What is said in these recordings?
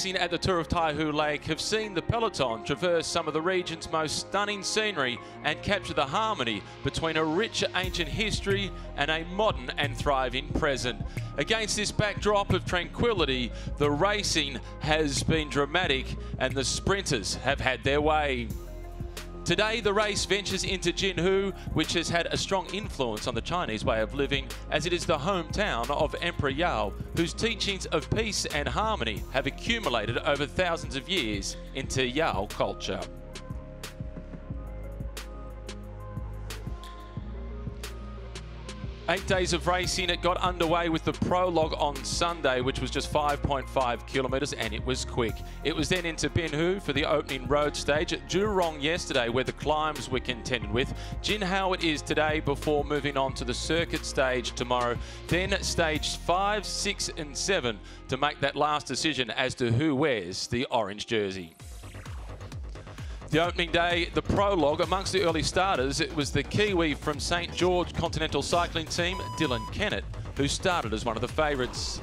racing at the Tour of Taihu Lake have seen the Peloton traverse some of the region's most stunning scenery and capture the harmony between a rich ancient history and a modern and thriving present. Against this backdrop of tranquility, the racing has been dramatic and the sprinters have had their way. Today, the race ventures into Jinhu, which has had a strong influence on the Chinese way of living, as it is the hometown of Emperor Yao, whose teachings of peace and harmony have accumulated over thousands of years into Yao culture. Eight days of racing. It got underway with the Prologue on Sunday, which was just 5.5 kilometres, and it was quick. It was then into Binhu for the opening road stage. At Jurong yesterday, where the climbs were contended with. Jinhao it is today before moving on to the circuit stage tomorrow. Then stage 5, 6 and 7 to make that last decision as to who wears the orange jersey. The opening day, the Prologue, amongst the early starters, it was the Kiwi from St George Continental Cycling Team, Dylan Kennett, who started as one of the favourites.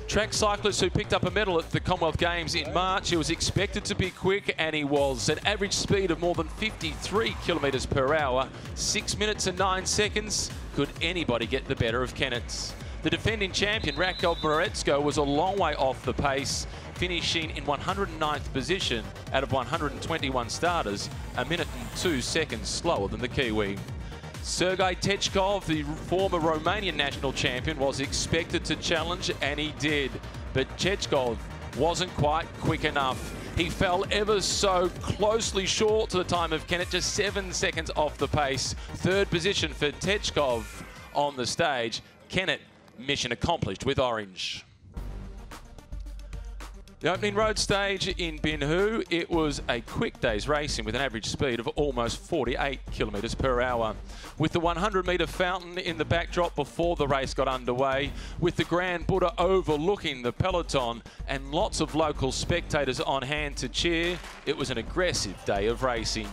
Track cyclist who picked up a medal at the Commonwealth Games in March. He was expected to be quick, and he was. At average speed of more than 53 kilometres per hour, 6 minutes and 9 seconds. Could anybody get the better of Kennett's? The defending champion, Radko Moretsko, was a long way off the pace, finishing in 109th position out of 121 starters, a minute and 2 seconds slower than the Kiwi. Sergei Techkov, the former Romanian national champion, was expected to challenge, and he did. But Techkov wasn't quite quick enough. He fell ever so closely short to the time of Kennett, just 7 seconds off the pace. Third position for Techkov on the stage. Kennett, mission accomplished with orange. The opening road stage in Binhu, it was a quick day's racing with an average speed of almost 48 kilometres per hour. With the 100-metre fountain in the backdrop before the race got underway, with the Grand Buddha overlooking the peloton and lots of local spectators on hand to cheer, it was an aggressive day of racing.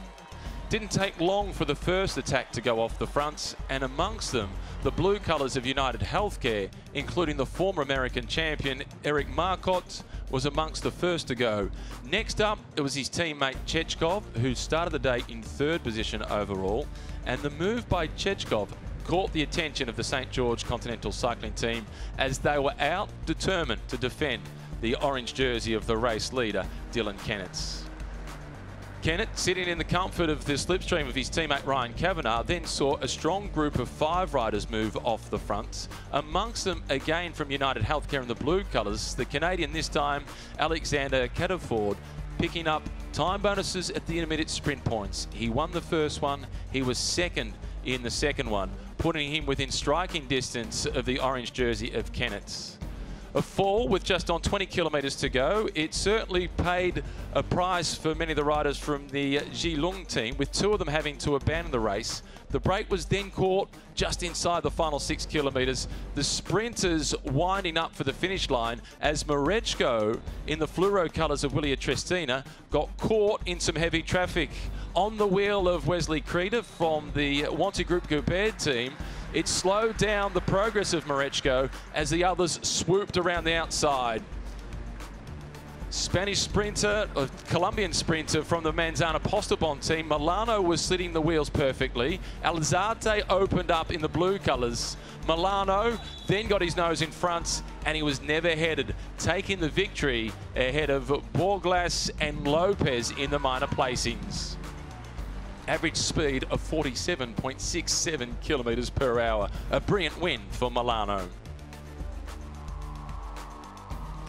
Didn't take long for the first attack to go off the fronts, and amongst them, the blue colours of United Healthcare, including the former American champion Eric Marcotte, was amongst the first to go. Next up, it was his teammate Techkov, who started the day in third position overall, and the move by Techkov caught the attention of the St George Continental Cycling Team as they were out determined to defend the orange jersey of the race leader, Dylan Kennett. Kennett, sitting in the comfort of the slipstream of his teammate Ryan Kavanagh, then saw a strong group of 5 riders move off the fronts. Amongst them, again from United Healthcare in the blue colours, the Canadian this time, Alexander Cataford, picking up time bonuses at the intermediate sprint points. He won the first one, he was second in the second one, putting him within striking distance of the orange jersey of Kennett's. A fall with just on 20 kilometres to go. It certainly paid a price for many of the riders from the Zhilong team, with 2 of them having to abandon the race. The break was then caught just inside the final 6 kilometres. The sprinters winding up for the finish line as Moretsko, in the fluoro colours of Willia Trestina, got caught in some heavy traffic. On the wheel of Wesley Creeder from the Wanty Group Goubert team, it slowed down the progress of Moretsko as the others swooped around the outside. Spanish sprinter, Colombian sprinter from the Manzana Postobon team, Milano was slitting the wheels perfectly. Alzate opened up in the blue colours. Milano then got his nose in front, and he was never headed, taking the victory ahead of Borglas and Lopez in the minor placings. Average speed of 47.67 kilometres per hour. A brilliant win for Milano.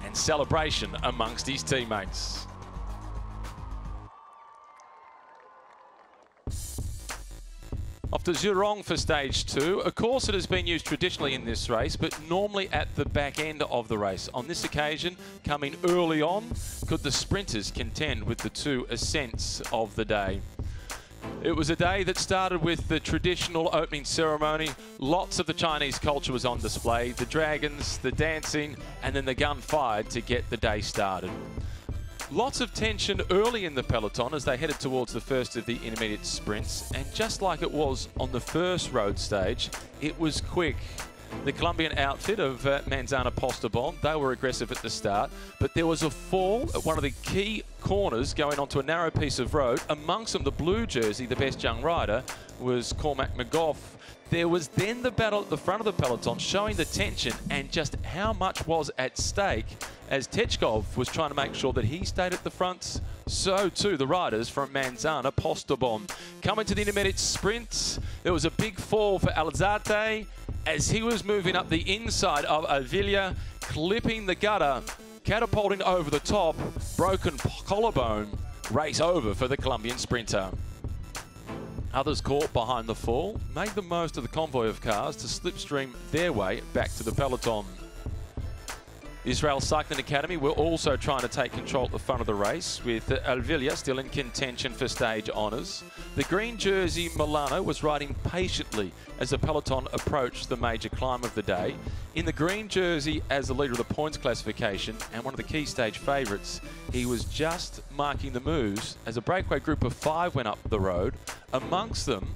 And celebration amongst his teammates. Off to Jurong for stage 2. A course that has been used traditionally in this race, but normally at the back end of the race. On this occasion, coming early on, could the sprinters contend with the 2 ascents of the day. It was a day that started with the traditional opening ceremony. Lots of the Chinese culture was on display. The dragons, the dancing, and then the gun fired to get the day started. Lots of tension early in the peloton as they headed towards the first of the intermediate sprints. And just like it was on the first road stage, it was quick. the Colombian outfit of Manzana Postobon. They were aggressive at the start, but there was a fall at one of the key corners going onto a narrow piece of road. Amongst them, the blue jersey, the best young rider, was Cormac McGough. There was then the battle at the front of the peloton, showing the tension and just how much was at stake as Techkov was trying to make sure that he stayed at the front. So too the riders from Manzana Postobon. Coming to the intermediate sprints, there was a big fall for Alzate as he was moving up the inside of Avila, clipping the gutter, catapulting over the top, broken collarbone, race over for the Colombian sprinter. Others caught behind the fall made the most of the convoy of cars to slipstream their way back to the peloton. The Israel Cycling Academy were also trying to take control at the front of the race, with Alvilla still in contention for stage honours. The green jersey Milano was riding patiently as the peloton approached the major climb of the day. In the green jersey, as the leader of the points classification and one of the key stage favourites, he was just marking the moves as a breakaway group of 5 went up the road. Amongst them,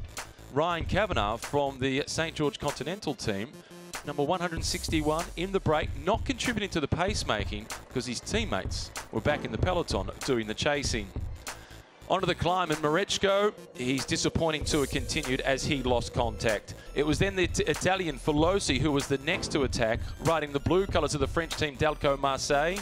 Ryan Kavanagh from the St George Continental team, number 161 in the break, not contributing to the pacemaking because his teammates were back in the peloton doing the chasing. Onto the climb, and Marechko, his disappointing tour continued as he lost contact. It was then the Italian Filosi who was the next to attack, riding the blue colours of the French team Dalco Marseille.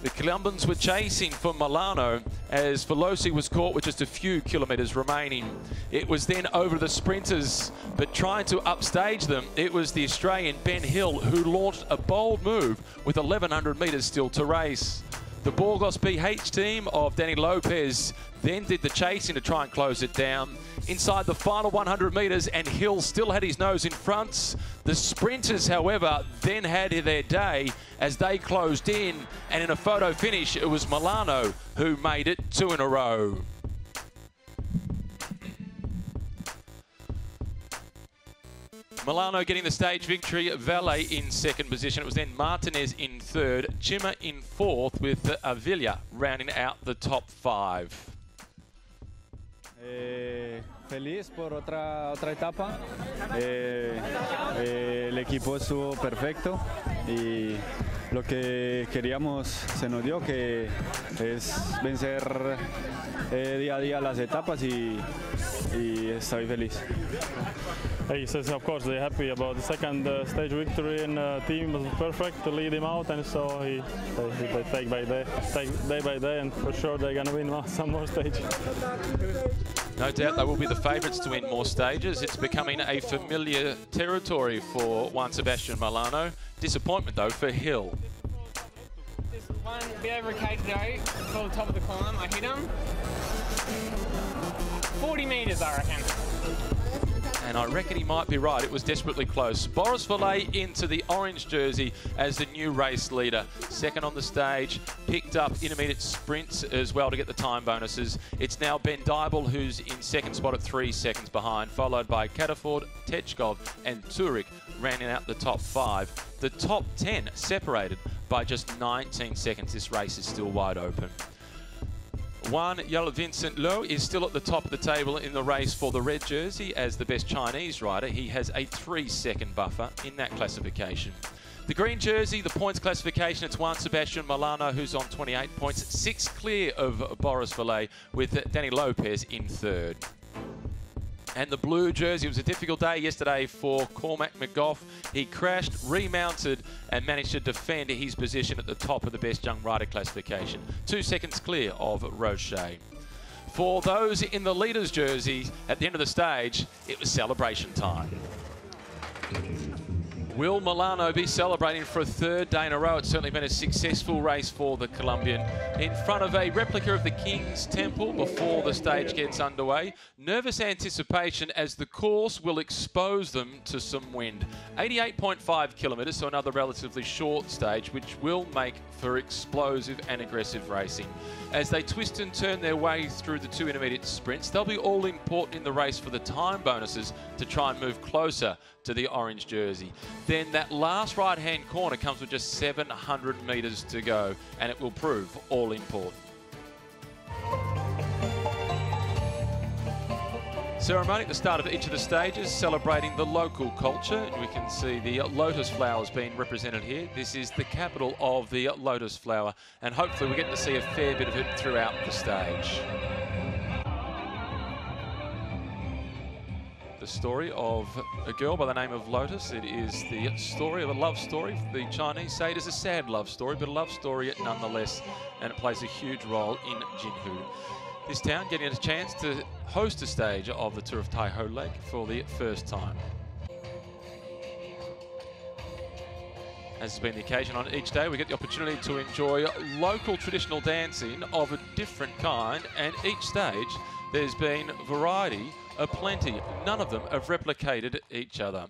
The Colombians were chasing for Milano as Filosi was caught with just a few kilometres remaining. It was then over the sprinters, but trying to upstage them, it was the Australian Ben Hill who launched a bold move with 1,100 metres still to race. The Burgos BH team of Danny Lopez then did the chasing to try and close it down. Inside the final 100 metres, and Hill still had his nose in front. The sprinters, however, then had their day as they closed in, and in a photo finish, it was Milano who made it 2 in a row. Milano getting the stage victory, Valle in second position. It was then Martinez in third, Chima in fourth, with Avila rounding out the top 5. Feliz por otra etapa. El equipo estuvo perfecto y lo que queríamos se nos dio, que es vencer día a día las etapas y estoy feliz. He says, of course, they're happy about the second stage victory, and the team was perfect to lead him out, and so they take day by day, and for sure they're going to win some more stages. No doubt they will be the favourites to win more stages. It's becoming a familiar territory for Juan Sebastian Milano. Disappointment, though, for Hill. Just one bit over a K to go for the top of the climb. I hit him. 40 metres, I reckon. And I reckon he might be right. It was desperately close. Boris Valle into the orange jersey as the new race leader. Second on the stage, picked up intermediate sprints as well to get the time bonuses. It's now Ben Dybel who's in second spot at 3 seconds behind, followed by Cataford, Techkov and Turek rounding out the top 5. The top 10 separated by just 19 seconds. This race is still wide open. Juan Vincent Lo is still at the top of the table in the race for the red jersey as the best Chinese rider. He has a 3-second buffer in that classification. The green jersey, the points classification, it's Juan Sebastian Milano who's on 28 points, 6 clear of Boris Valle, with Danny Lopez in third. And the blue jersey, it was a difficult day yesterday for Cormac McGough. He crashed, remounted and managed to defend his position at the top of the best young rider classification. 2 seconds clear of Roche. For those in the leaders jersey, at the end of the stage, it was celebration time. Will Milano be celebrating for a 3rd day in a row? It's certainly been a successful race for the Colombian. In front of a replica of the King's Temple before the stage gets underway. Nervous anticipation as the course will expose them to some wind. 88.5 kilometres, so another relatively short stage, which will make for explosive and aggressive racing. As they twist and turn their way through the 2 intermediate sprints, they'll be all important in the race for the time bonuses to try and move closer to the orange jersey. Then that last right-hand corner comes with just 700 metres to go, and it will prove all important. ceremony at the start of each of the stages, celebrating the local culture. And we can see the lotus flowers being represented here. This is the capital of the lotus flower, and hopefully we get to see a fair bit of it throughout the stage. The story of a girl by the name of Lotus. It is the story of a love story. The Chinese say it is a sad love story, but a love story nonetheless, and it plays a huge role in Jinhu. This town getting a chance to host a stage of the Tour of Taihu Lake for the first time. As has been the occasion on each day, we get the opportunity to enjoy local traditional dancing of a different kind, and each stage there's been variety aplenty. None of them have replicated each other.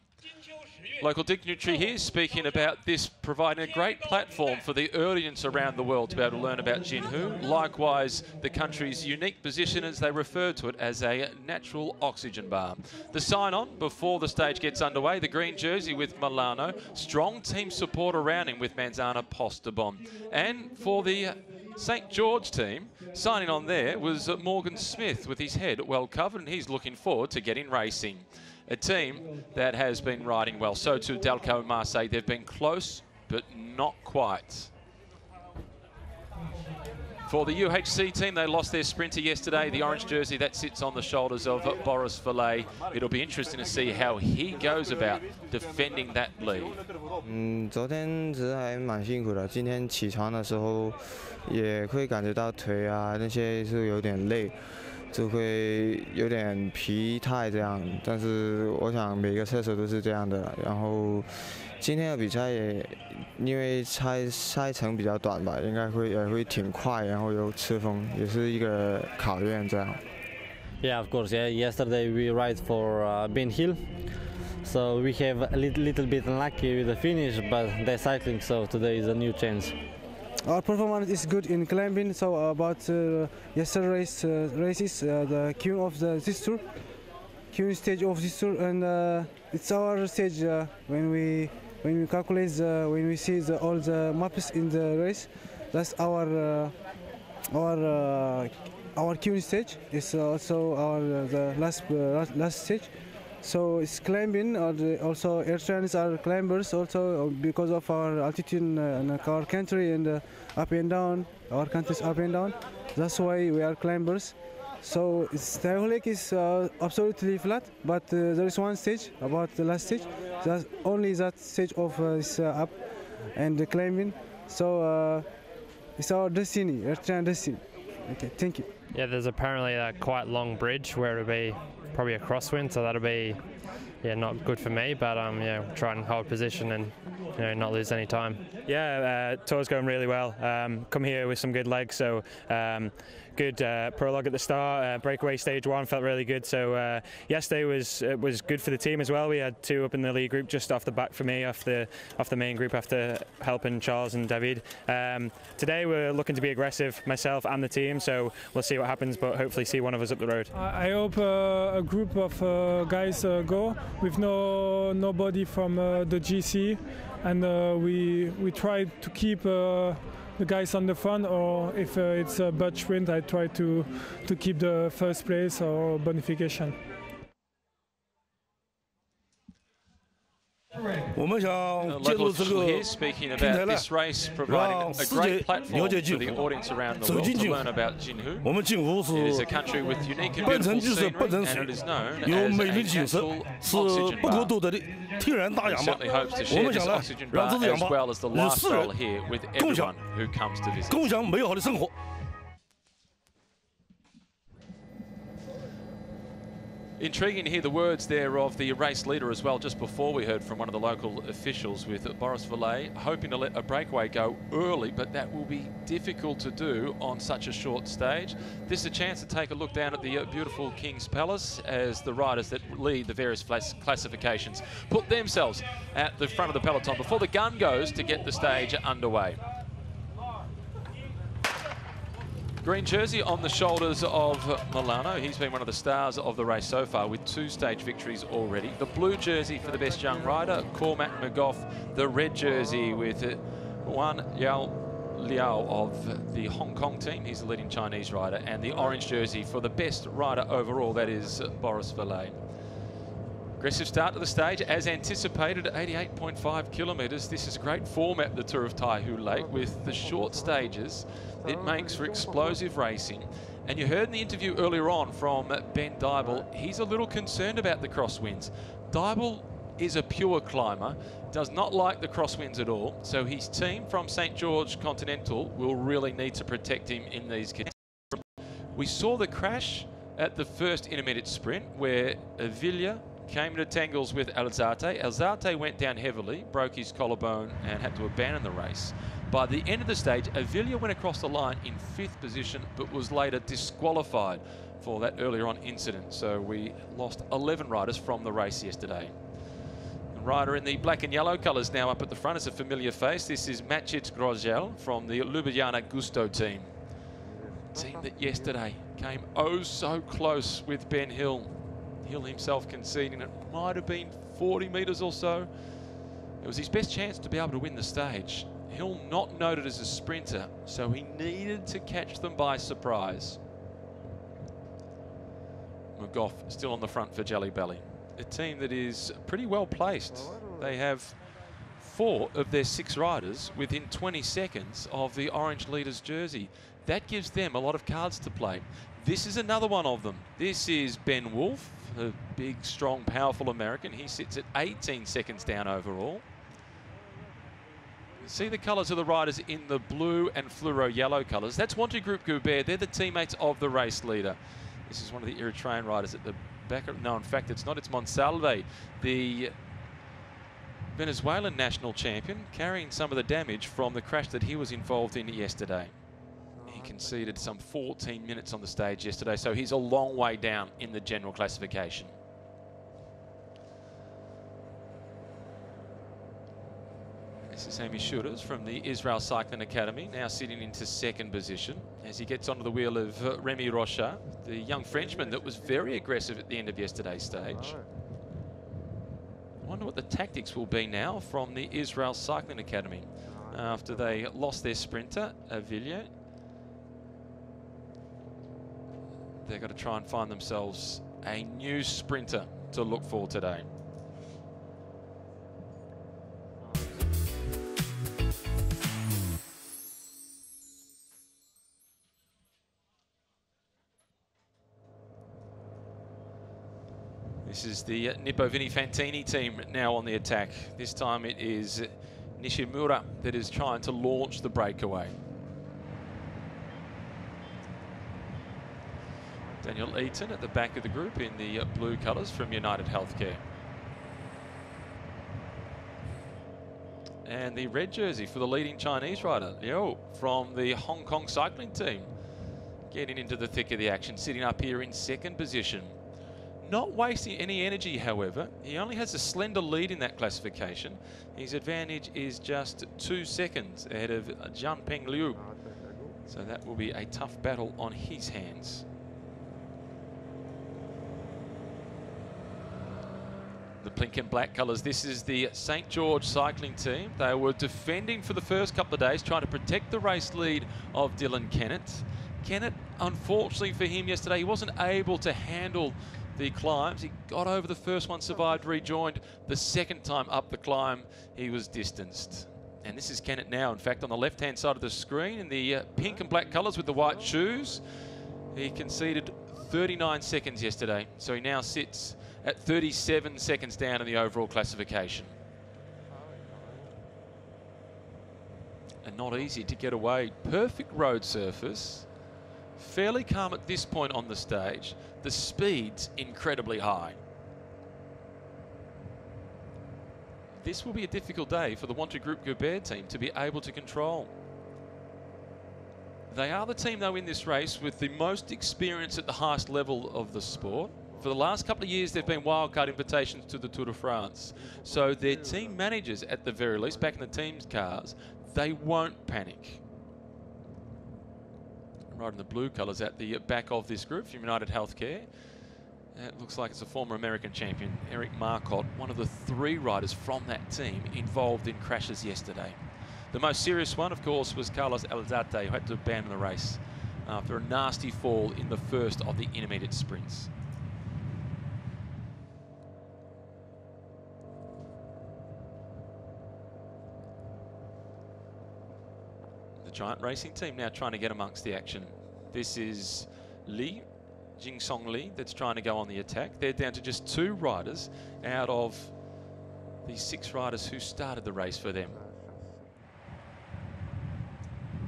Local dignitary here speaking about this providing a great platform for the audience around the world to be able to learn about Jinhu. Likewise, the country's unique position as they refer to it as a natural oxygen bar. The sign-on before the stage gets underway, the green jersey with Milano, strong team support around him with Manzana Postobon. And for the St. George team, signing on there was Morgan Smith with his head well covered, and he's looking forward to getting racing. A team that has been riding well. So too Dalco and Marseille. They've been close, but not quite. For the UHC team, they lost their sprinter yesterday. The orange jersey that sits on the shoulders of Boris Valet. It'll be interesting to see how he goes about defending that lead. 昨天其实还蛮辛苦的。今天起床的时候，也会感觉到腿啊那些是有点累，就会有点疲态这样。但是我想每个车手都是这样的。然后今天的比赛也因为赛程比较短吧，应该也会挺快，然后又吃风，也是一个考验这样。Yeah, of course. Yeah, yesterday we ride for Ben Hill. So we have a little bit unlucky with the finish, but they're cycling, so today is a new chance. Our performance is good in climbing. So about yesterday's races, the queue of this tour, queue stage of this tour, and it's our stage when we calculate when we see all the maps in the race. That's our queue stage. It's also the last stage. So it's climbing. Also, Eritreans are climbers. Also, because of our altitude in our country and up and down, our country's up and down. That's why we are climbers. So Taihu Lake is absolutely flat, but there is one stage about the last stage. That's only that stage of is up and climbing. So it's our destiny, Eritrean destiny. Okay, thank you. Yeah, there's apparently a quite long bridge where it'll be probably a crosswind, so that'll be not good for me, but yeah, try and hold position and not lose any time. Yeah, tour's going really well. Come here with some good legs, so good prologue at the start. Breakaway stage 1 felt really good. So yesterday was good for the team as well. We had 2 up in the lead group just off the back for me, off the main group after helping Charles and David. Today we're looking to be aggressive, myself and the team. So we'll see what happens, but hopefully see one of us up the road. I hope a group of guys go with nobody from the GC, and we try to keep the guys on the front, or if it's a butt sprint, I try to keep the first place or bonification. Here speaking about this race providing a great platform for the audience around the world to learn about Jinhu. It is a country with unique and beautiful scenery, and it is known as a natural oxygen bar. It certainly hopes to share this oxygen bar as well as the lifestyle here with everyone who comes to visit. Intriguing to hear the words there of the race leader as well, just before we heard from one of the local officials with Boris Valet, hoping to let a breakaway go early, but that will be difficult to do on such a short stage. This is a chance to take a look down at the beautiful King's Palace as the riders that lead the various classifications put themselves at the front of the peloton before the gun goes to get the stage underway. Green jersey on the shoulders of Milano. He's been one of the stars of the race so far with 2 stage victories already. The blue jersey for the best young rider, Cormac McGough. The red jersey with Juan Yao Liao of the Hong Kong team. He's the leading Chinese rider. And the orange jersey for the best rider overall, that is Boris Verlaine. Aggressive start to the stage, as anticipated, 88.5 kilometres. This is great form at the Tour of Taihu Lake. With the short stages, it makes for explosive racing. And you heard in the interview earlier on from Ben Dybel, he's a little concerned about the crosswinds. Dybel is a pure climber, does not like the crosswinds at all, so his team from St. George Continental will really need to protect him in these conditions. We saw the crash at the first intermediate sprint where Avila came into tangles with Alzate. Alzate went down heavily, broke his collarbone and had to abandon the race. By the end of the stage, Avila went across the line in 5th position, but was later disqualified for that earlier on incident. So we lost 11 riders from the race yesterday. The rider in the black and yellow colours now up at the front is a familiar face. This is Maciej Grozzel from the Ljubljana Gusto team. Team that yesterday came oh so close with Ben Hill. Hill himself conceding it might have been 40 metres or so. It was his best chance to be able to win the stage. Hill not noted as a sprinter, so he needed to catch them by surprise. McGough still on the front for Jelly Belly. A team that is pretty well placed. They have 4 of their 6 riders within 20 seconds of the orange leader's jersey. That gives them a lot of cards to play. This is another one of them. This is Ben Wolf, a big, strong, powerful American. He sits at 18 seconds down overall. You see the colours of the riders in the blue and fluoro yellow colours. That's Wanty Group Goubert. They're the teammates of the race leader. This is one of the Eritrean riders at the back. No, in fact, it's not. It's Monsalve, the Venezuelan national champion, carrying some of the damage from the crash that he was involved in yesterday. He conceded some 14 minutes on the stage yesterday, so he's a long way down in the general classification. This is Amy Schutters from the Israel Cycling Academy, now sitting into 2nd position as he gets onto the wheel of Remy Rocha, the young Frenchman that was very aggressive at the end of yesterday's stage. I wonder what the tactics will be now from the Israel Cycling Academy after they lost their sprinter, Avila. They've got to try and find themselves a new sprinter to look for today. This is the Nippo Vini Fantini team now on the attack. This time it is Nishimura that is trying to launch the breakaway. Daniel Eaton at the back of the group in the blue colours from United Healthcare. And the red jersey for the leading Chinese rider, Liu, from the Hong Kong cycling team. Getting into the thick of the action, sitting up here in 2nd position. Not wasting any energy, however. He only has a slender lead in that classification. His advantage is just 2 seconds ahead of Jianpeng Liu. So that will be a tough battle on his hands. The pink and black colours. This is the St. George cycling team. They were defending for the first couple of days, trying to protect the race lead of Dylan Kennett. Kennett, unfortunately for him yesterday, he wasn't able to handle the climbs. He got over the first one, survived, rejoined. The second time up the climb, he was distanced. And this is Kennett now, in fact, on the left-hand side of the screen in the pink and black colours with the white shoes. He conceded 39 seconds yesterday, so he now sits at 37 seconds down in the overall classification. And not easy to get away. Perfect road surface. Fairly calm at this point on the stage. The speed's incredibly high. This will be a difficult day for the Wanty Group Goubert team to be able to control. They are the team, though, in this race with the most experience at the highest level of the sport. For the last couple of years, there have been wildcard invitations to the Tour de France. So their team managers, at the very least, back in the team's cars, they won't panic. Right in the blue colours at the back of this group from United Healthcare. It looks like it's a former American champion, Eric Marcotte, one of the 3 riders from that team involved in crashes yesterday. The The most serious one, of course, was Carlos Alzate, who had to abandon the race after a nasty fall in the first of the intermediate sprints. The Giant Racing team now trying to get amongst the action. This is Li, Jingsong Li, that's trying to go on the attack. They're down to just 2 riders out of the 6 riders who started the race for them.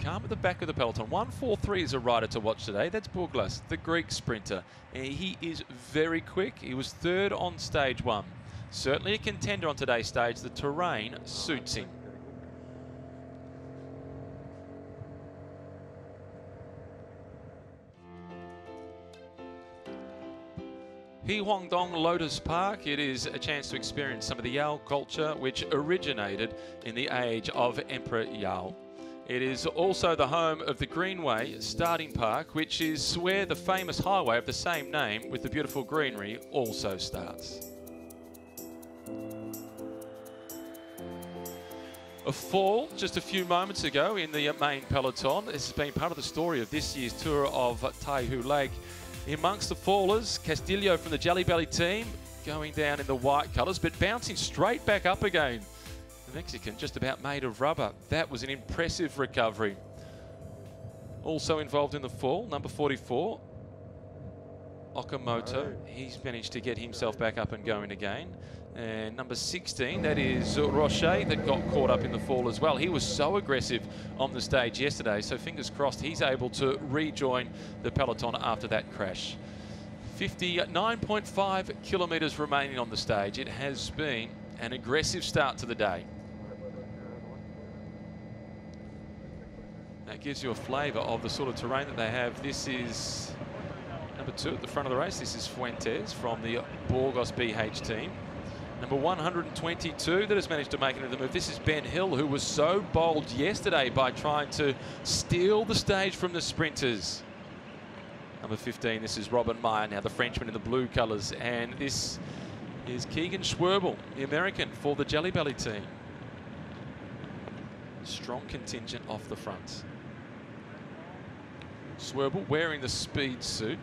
Calm at the back of the peloton. 143 is a rider to watch today. That's Burglas, the Greek sprinter. He is very quick. He was 3rd on stage 1. Certainly a contender on today's stage. The terrain suits him. Huangdong Lotus Park. It is a chance to experience some of the Yao culture which originated in the age of Emperor Yao. It is also the home of the Greenway Starting Park, which is where the famous highway of the same name with the beautiful greenery also starts. A fall just a few moments ago in the main peloton. This has been part of the story of this year's Tour of Taihu Lake. Amongst the fallers, Castillo from the Jelly Belly team going down in the white colours, but bouncing straight back up again. The Mexican just about made of rubber. That was an impressive recovery. Also involved in the fall, number 44, Okamoto. He's managed to get himself back up and going again. And number 16, that is Rocher, that got caught up in the fall as well. He was so aggressive on the stage yesterday, so fingers crossed he's able to rejoin the peloton after that crash. 59.5 kilometres remaining on the stage. It has been an aggressive start to the day. That gives you a flavour of the sort of terrain that they have. This is number 2 at the front of the race. This is Fuentes from the Burgos BH team. Number 122 that has managed to make it into the move. This is Ben Hill, who was so bold yesterday by trying to steal the stage from the sprinters. Number 15, this is Robin Meyer, now the Frenchman in the blue colours. And this is Keegan Schwerbel, the American, for the Jelly Belly team. Strong contingent off the front. Schwerbel wearing the speed suit.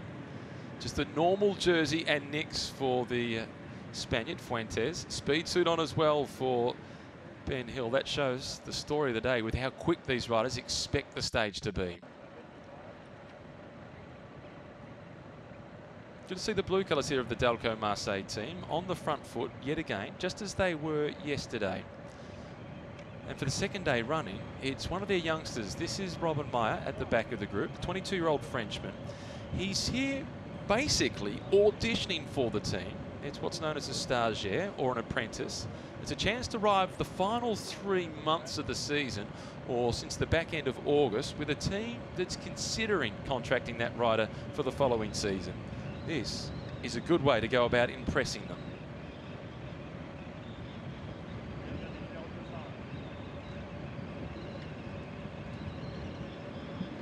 Just the normal jersey and nicks for the Spaniard, Fuentes. Speed suit on as well for Ben Hill. That shows the story of the day with how quick these riders expect the stage to be. Good to see the blue colours here of the Dalco Marseille team on the front foot yet again, just as they were yesterday. And for the second day running, it's one of their youngsters. This is Robin Meyer at the back of the group, 22-year-old Frenchman. He's here basically auditioning for the team. It's what's known as a stagiaire or an apprentice. It's a chance to ride the final 3 months of the season, or since the back end of August, with a team that's considering contracting that rider for the following season. This is a good way to go about impressing them.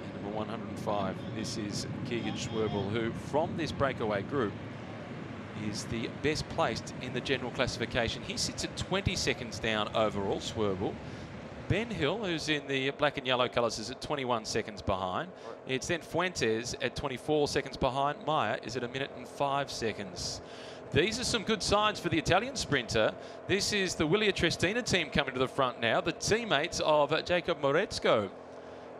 And number 105, this is Keegan Schwerbel, who from this breakaway group is the best placed in the general classification. He sits at 20 seconds down overall, Schwerbel. Ben Hill, who's in the black and yellow colours, is at 21 seconds behind. It's then Fuentes at 24 seconds behind. Meyer is at 1 minute and 5 seconds. These are some good signs for the Italian sprinter. This is the Willia Trestina team coming to the front now, the teammates of Jacob Moretzko.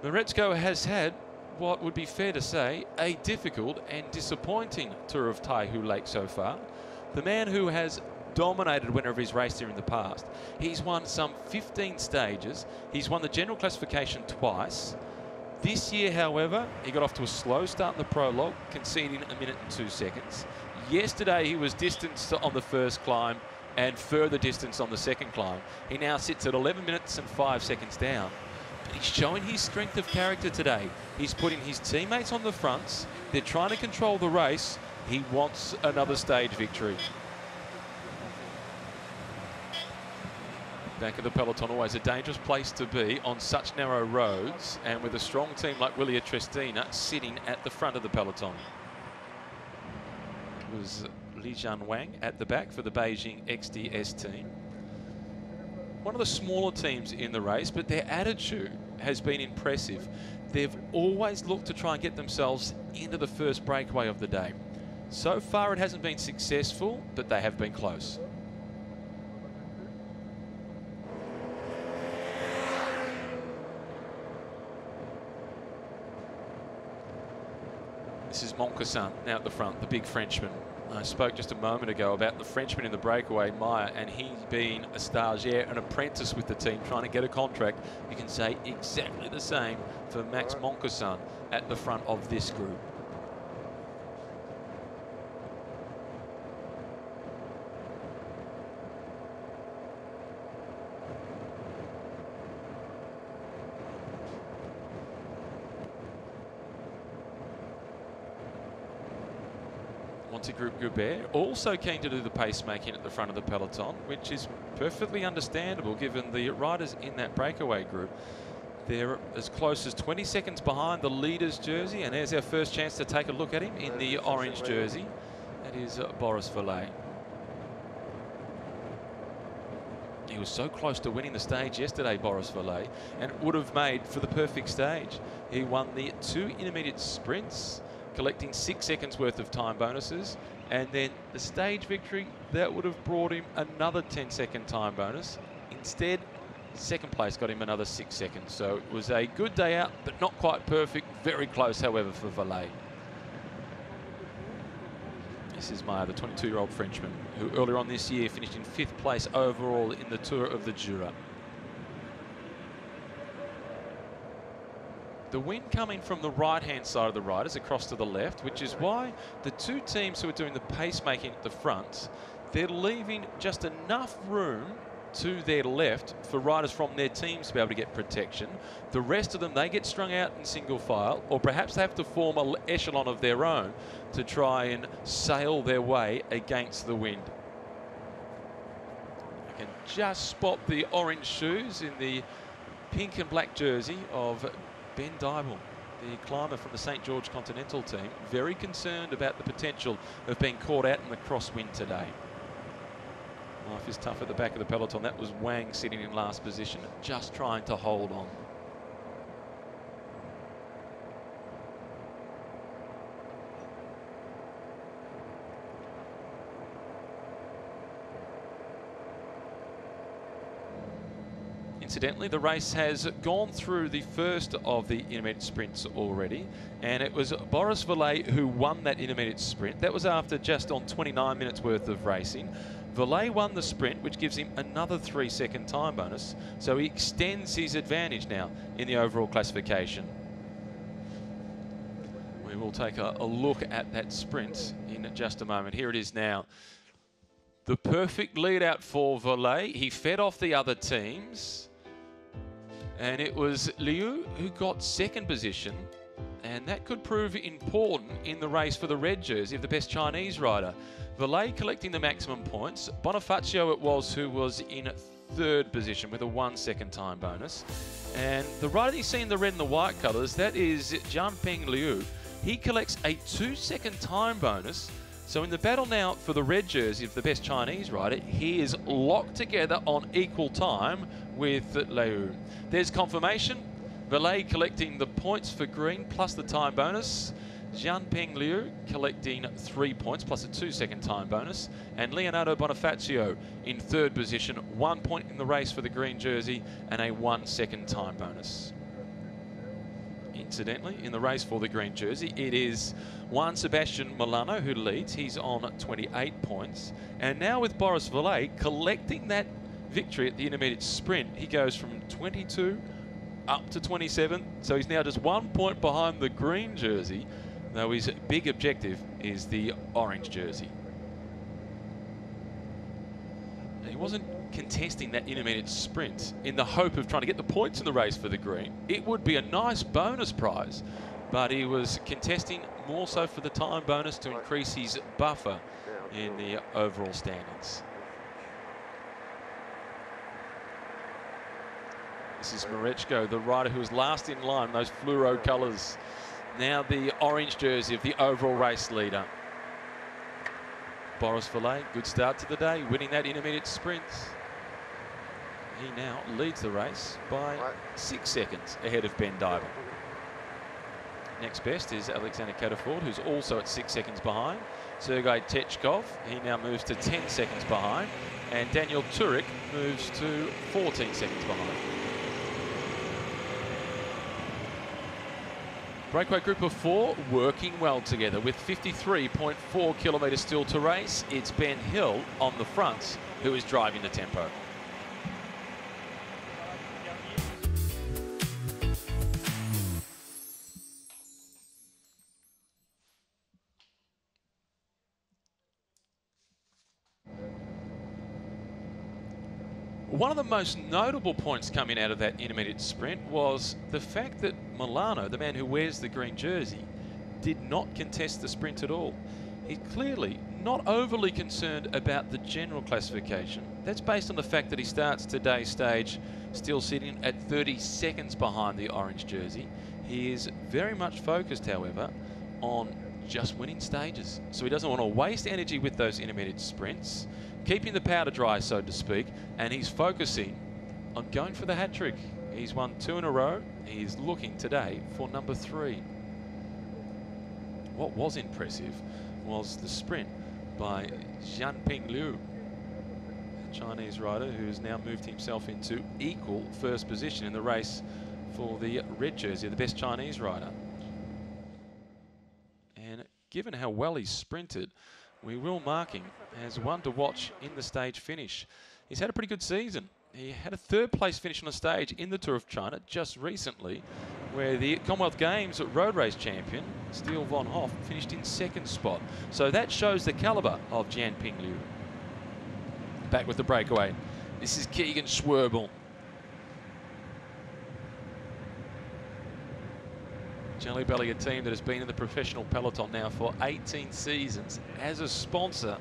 Moretzko has had what would be fair to say a difficult and disappointing Tour of Taihu Lake so far. The man who has dominated whenever he's raced here in the past. He's won some 15 stages. He's won the general classification twice. This year, however, he got off to a slow start in the prologue, conceding 1 minute and 2 seconds. Yesterday, he was distanced on the first climb and further distance on the second climb. He now sits at 11 minutes and 5 seconds down. But he's showing his strength of character today. He's putting his teammates on the fronts. They're trying to control the race. He wants another stage victory. Back of the peloton, always a dangerous place to be on such narrow roads, and with a strong team like Willia Trestina sitting at the front of the peloton. It was Li Jianwang at the back for the Beijing XDS team. one of the smaller teams in the race, but their attitude has been impressive. They've always looked to try and get themselves into the first breakaway of the day. So far it hasn't been successful, but they have been close. This is Moncusson now at the front, the big Frenchman. I spoke just a moment ago about the Frenchman in the breakaway, Meyer, and he's been a stagiaire, an apprentice with the team, trying to get a contract. You can say exactly the same for Max Moncusson at the front of this group. Group Goubert also keen to do the pacemaking at the front of the peloton, which is perfectly understandable given the riders in that breakaway group. They're as close as 20 seconds behind the leader's jersey, and there's our first chance to take a look at him in the orange jersey. That is Boris Vallet. He was so close to winning the stage yesterday, Boris Vallet, and would have made for the perfect stage. He won the 2 intermediate sprints, collecting 6 seconds worth of time bonuses, and then the stage victory that would have brought him another 10-second time bonus. Instead, second place got him another 6 seconds. So it was a good day out, but not quite perfect. Very close, however, for Vallet. This is Meyer, the 22-year-old Frenchman, who earlier on this year finished in 5th place overall in the Tour of the Jura. The wind coming from the right-hand side of the riders across to the left, which is why the 2 teams who are doing the pacemaking at the front, they're leaving just enough room to their left for riders from their teams to be able to get protection. The rest of them, they get strung out in single file, or perhaps they have to form an echelon of their own to try and sail their way against the wind. I can just spot the orange shoes in the pink and black jersey of Ben Dybel, the climber from the St. George Continental team, very concerned about the potential of being caught out in the crosswind today. Life is tough at the back of the peloton. That was Wang sitting in last position, just trying to hold on. Incidentally, the race has gone through the first of the intermediate sprints already, and it was Boris Vallet who won that intermediate sprint. That was after just on 29 minutes worth of racing. Vallet won the sprint, which gives him another 3-second time bonus, so he extends his advantage now in the overall classification. We will take a look at that sprint in just a moment. Here it is now. The perfect lead out for Vallet. He fed off the other teams. And it was Liu who got second position, and that could prove important in the race for the red jersey of the best Chinese rider. Vallet collecting the maximum points. Bonifacio it was who was in 3rd position with a 1-second time bonus. And the rider that you see in the red and the white colours, that is Jianpeng Liu. He collects a 2-second time bonus. So in the battle now for the red jersey of the best Chinese rider, he is locked together on equal time with Liu. There's confirmation. Vallet collecting the points for green plus the time bonus. Jianpeng Liu collecting 3 points plus a 2-second time bonus. And Leonardo Bonifacio in 3rd position, 1 point in the race for the green jersey and a 1-second time bonus. Incidentally, in the race for the green jersey, it is Juan Sebastian Milano who leads. He's on 28 points. And now with Boris Vallet collecting that victory at the intermediate sprint, he goes from 22 up to 27. So he's now just 1 point behind the green jersey, though his big objective is the orange jersey. And he wasn't contesting that intermediate sprint in the hope of trying to get the points in the race for the green. It would be a nice bonus prize, but he was contesting more so for the time bonus to increase his buffer in the overall standings. This is Marechko, the rider who was last in line, those fluoro colours. Now the orange jersey of the overall race leader. Boris Vallet, good start to the day, winning that intermediate sprint. He now leads the race by 6 seconds ahead of Ben Dybel. Next best is Alexander Cataford, who's also at 6 seconds behind. Sergei Techkov, he now moves to 10 seconds behind. And Daniel Turek moves to 14 seconds behind. Breakaway group of 4 working well together with 53.4 kilometres still to race. It's Ben Hill on the front who is driving the tempo. One of the most notable points coming out of that intermediate sprint was the fact that Milano, the man who wears the green jersey, did not contest the sprint at all. He's clearly not overly concerned about the general classification. That's based on the fact that he starts today's stage still sitting at 30 seconds behind the orange jersey. He is very much focused, however, on just winning stages. So he doesn't want to waste energy with those intermediate sprints, keeping the powder dry, so to speak, and he's focusing on going for the hat trick. He's won 2 in a row. He's looking today for number 3. What was impressive was the sprint by Jianping Liu, a Chinese rider who's now moved himself into equal first position in the race for the red jersey, the best Chinese rider. And given how well he's sprinted, we will mark him as one to watch in the stage finish. He's had a pretty good season. He had a 3rd place finish on a stage in the Tour of China just recently, where the Commonwealth Games road race champion, Steele von Hoff, finished in 2nd spot. So that shows the calibre of Jianping Liu. Back with the breakaway. This is Keegan Schwerbel. Jelly Belly, a team that has been in the professional peloton now for 18 seasons. As a sponsor,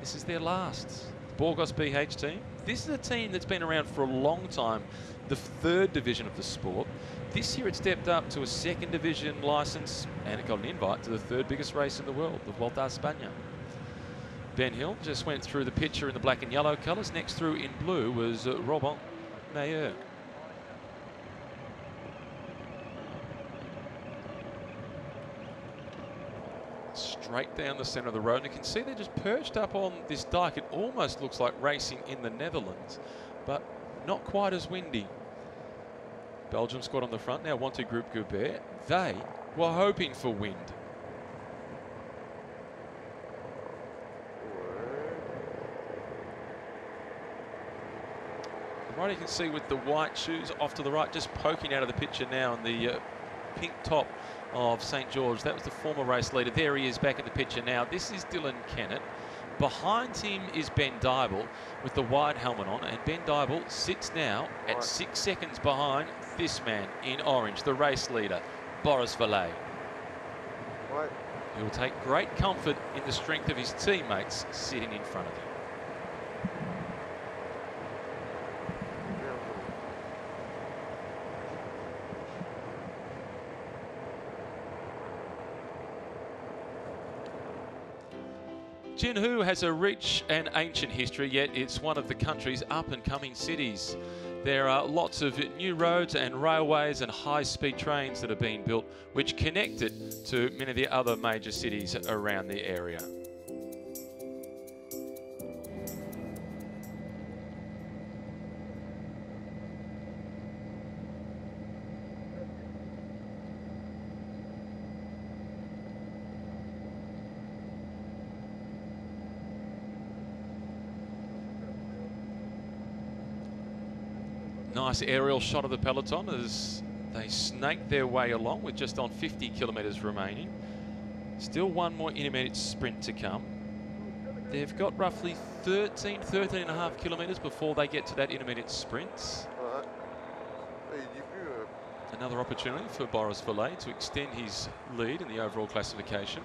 this is their last. Burgos BH team. This is a team that's been around for a long time, the 3rd division of the sport. This year it stepped up to a 2nd division license and it got an invite to the 3rd biggest race in the world, the Vuelta a España. Ben Hill just went through the picture in the black and yellow colours. Next through in blue was Robin Mayer. Straight down the centre of the road, and you can see they're just perched up on this dike. It almost looks like racing in the Netherlands, but not quite as windy. Belgium squad on the front now, Wanty Group Goubert. They were hoping for wind. Right, you can see with the white shoes off to the right, just poking out of the picture now, and the pink top of St. George. That was the former race leader. There he is back in the picture now. This is Dylan Kennett. Behind him is Ben Dybel with the white helmet on, and Ben Dybel sits now at 6 seconds behind this man in orange, the race leader, Boris Vallet. He will take great comfort in the strength of his teammates sitting in front of him. Jinhu has a rich and ancient history, yet it's one of the country's up-and-coming cities. There are lots of new roads and railways and high-speed trains that are being built, which connect it to many of the other major cities around the area. Nice aerial shot of the peloton as they snake their way along with just on 50 kilometres remaining. Still one more intermediate sprint to come. They've got roughly 13 and a half kilometres before they get to that intermediate sprint. Another opportunity for Boris Vallet to extend his lead in the overall classification.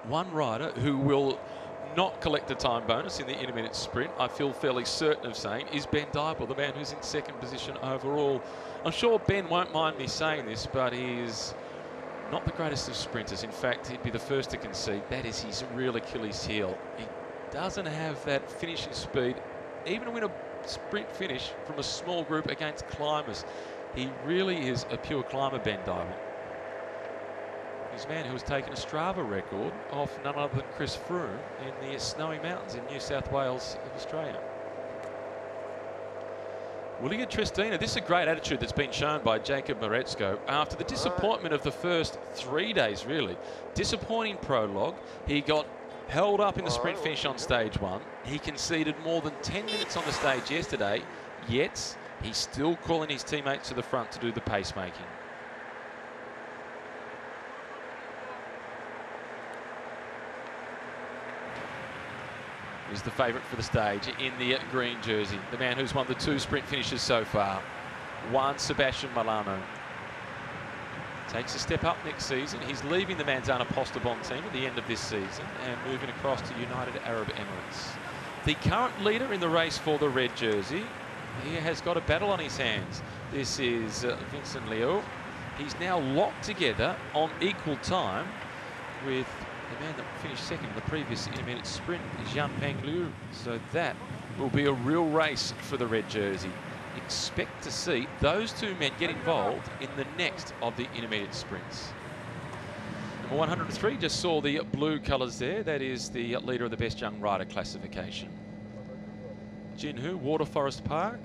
One rider who will not collect a time bonus in the intermediate sprint, I feel fairly certain of saying, is Ben Dybel, the man who's in 2nd position overall. I'm sure Ben won't mind me saying this, but he is not the greatest of sprinters. In fact, he'd be the first to concede that is his real Achilles heel. He doesn't have that finishing speed even to win a sprint finish from a small group against climbers. He really is a pure climber, Ben Daigle. He's a man who has taken a Strava record off none other than Chris Froome in the Snowy Mountains in New South Wales of Australia. William Tristina, this is a great attitude that's been shown by Jacob Maretsko after the disappointment of the first 3 days, really. Disappointing prologue. He got held up in the sprint finish on stage 1. He conceded more than 10 minutes on the stage yesterday, yet he's still calling his teammates to the front to do the pacemaking. Is the favourite for the stage in the green jersey. The man who's won the 2 sprint finishes so far. Juan Sebastian Milano. Takes a step up next season. He's leaving the Manzana Postobon team at the end of this season and moving across to United Arab Emirates. The current leader in the race for the red jersey, he has got a battle on his hands. This is Vincent Liu. He's now locked together on equal time with the man that finished second in the previous intermediate sprint, Jianpeng Liu. So that will be a real race for the red jersey. Expect to see those 2 men get involved in the next of the intermediate sprints. Number 103 just saw the blue colours there. That is the leader of the best young rider classification. Jinhu Water Forest Park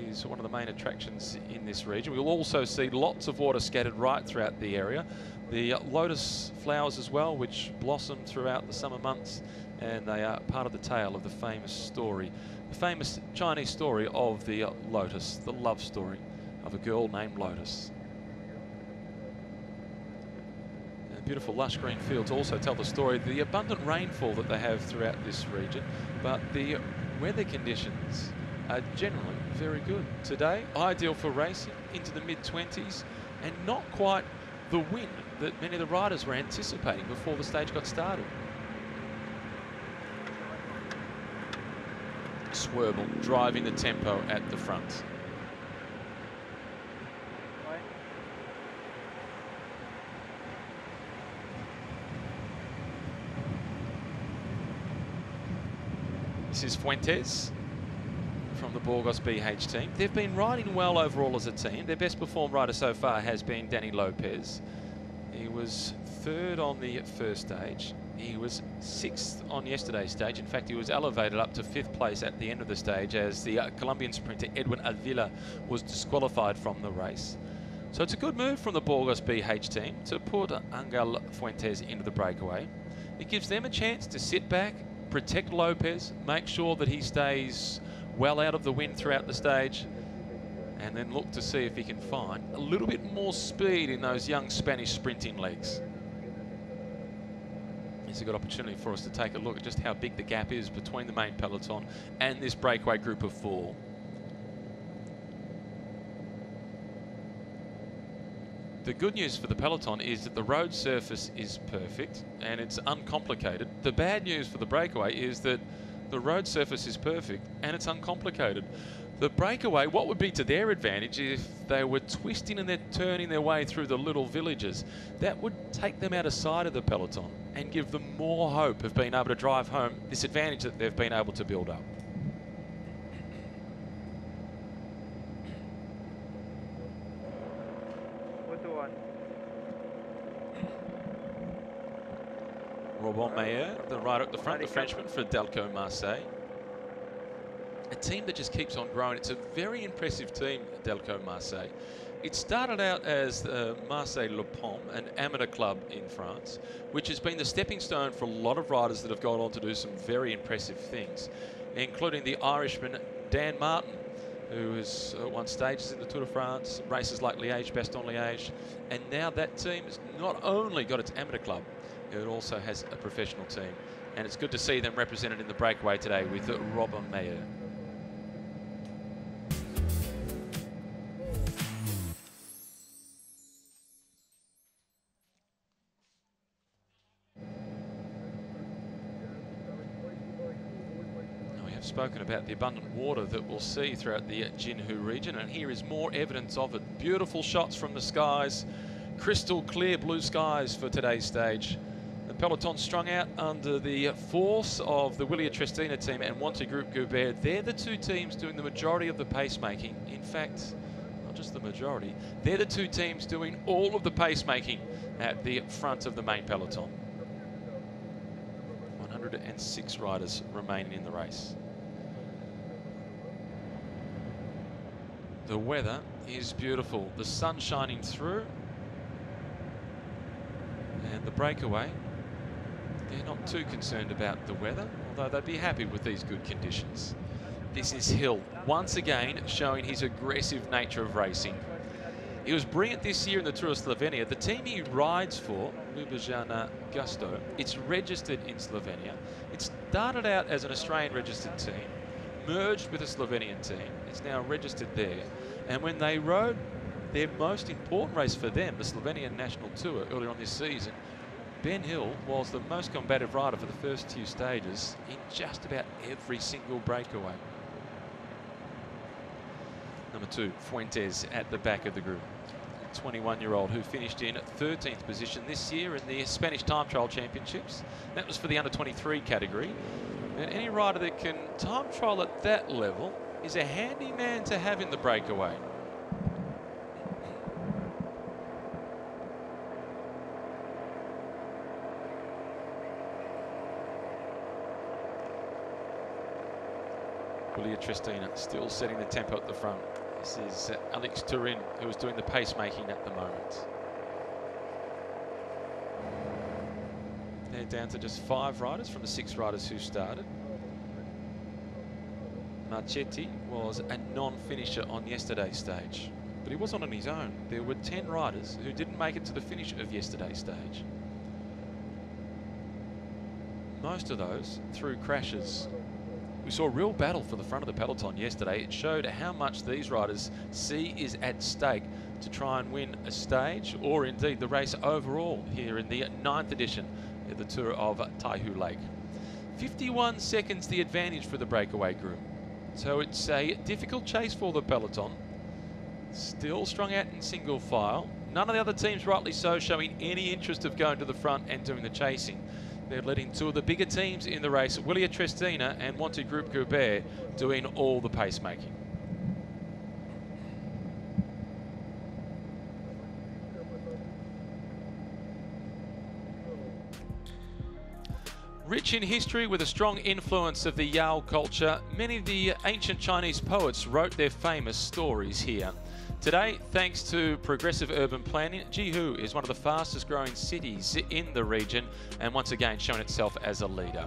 is one of the main attractions in this region. We'll also see lots of water scattered right throughout the area. The lotus flowers as well, which blossom throughout the summer months, and they are part of the tale of the famous story, the famous Chinese story of the lotus, the love story of a girl named Lotus. And beautiful lush green fields also tell the story of the abundant rainfall that they have throughout this region, but the weather conditions are generally very good. Today, ideal for racing into the mid-20s, and not quite the wind that many of the riders were anticipating before the stage got started. Swerble driving the tempo at the front. This is Fuentes from the Burgos BH team. They've been riding well overall as a team. Their best performed rider so far has been Danny Lopez. He was 3rd on the first stage. He was 6th on yesterday's stage. In fact, he was elevated up to 5th place at the end of the stage as the Colombian sprinter Edwin Avila was disqualified from the race. So it's a good move from the Burgos BH team to put Angel Fuentes into the breakaway. It gives them a chance to sit back, protect Lopez, make sure that he stays well out of the wind throughout the stage, and then look to see if he can find a little bit more speed in those young Spanish sprinting legs. It's a good opportunity for us to take a look at just how big the gap is between the main peloton and this breakaway group of 4. The good news for the peloton is that the road surface is perfect and it's uncomplicated. The bad news for the breakaway is that the road surface is perfect and it's uncomplicated. The breakaway, what would be to their advantage if they were twisting and they're turning their way through the little villages? That would take them out of sight of the peloton and give them more hope of being able to drive home this advantage that they've been able to build up. Robin Mayer, the rider at the front, the Frenchman for Delco Marseille. A team that just keeps on growing. It's a very impressive team, Delco Marseille. It started out as Marseille Le Pont, an amateur club in France, which has been the stepping stone for a lot of riders that have gone on to do some very impressive things, including the Irishman Dan Martin, who has won stages in the Tour de France, races like Liège, Bastogne-Liège, and now that team has not only got its amateur club, it also has a professional team. And it's good to see them represented in the breakaway today with Robin Mayer. Spoken about the abundant water that we'll see throughout the Jinhu region, and here is more evidence of it. Beautiful shots from the skies, crystal clear blue skies for today's stage. The Peloton strung out under the force of the Willia Trestina team and Wanty Group Goubert. They're the two teams doing the majority of the pacemaking. In fact, not just the majority, they're the two teams doing all of the pacemaking at the front of the main peloton. 106 riders remaining in the race. The weather is beautiful. The sun shining through. And the breakaway, they're not too concerned about the weather, although they'd be happy with these good conditions. This is Hill, once again showing his aggressive nature of racing. He was brilliant this year in the Tour of Slovenia. The team he rides for, Ljubljana Gusto, it's registered in Slovenia. It started out as an Australian registered team, merged with a Slovenian team. It's now registered there. And when they rode their most important race for them, the Slovenian National Tour, earlier on this season, Ben Hill was the most combative rider for the first few stages in just about every single breakaway. Number 2, Fuentes at the back of the group. 21-year-old who finished in 13th position this year in the Spanish Time Trial Championships. That was for the under-23 category. And any rider that can time trial at that level is a handy man to have in the breakaway. Willia Trestina still setting the tempo at the front. This is Alex Turin, who is doing the pacemaking at the moment. They're down to just 5 riders from the 6 riders who started. Marchetti was a non-finisher on yesterday's stage, but he wasn't on his own. There were 10 riders who didn't make it to the finish of yesterday's stage. Most of those through crashes. We saw a real battle for the front of the peloton yesterday. It showed how much these riders see is at stake to try and win a stage, or indeed the race overall here in the 9th edition of the Tour of Taihu Lake. 51 seconds the advantage for the breakaway group. So it's a difficult chase for the peloton. Still strung out in single file. None of the other teams, rightly so, showing any interest of going to the front and doing the chasing. They're letting 2 of the bigger teams in the race, Willia Trestina and Wanty Group Goubert, doing all the pacemaking. Rich in history with a strong influence of the Yao culture, many of the ancient Chinese poets wrote their famous stories here. Today, thanks to progressive urban planning, Jihu is one of the fastest growing cities in the region and once again showing itself as a leader.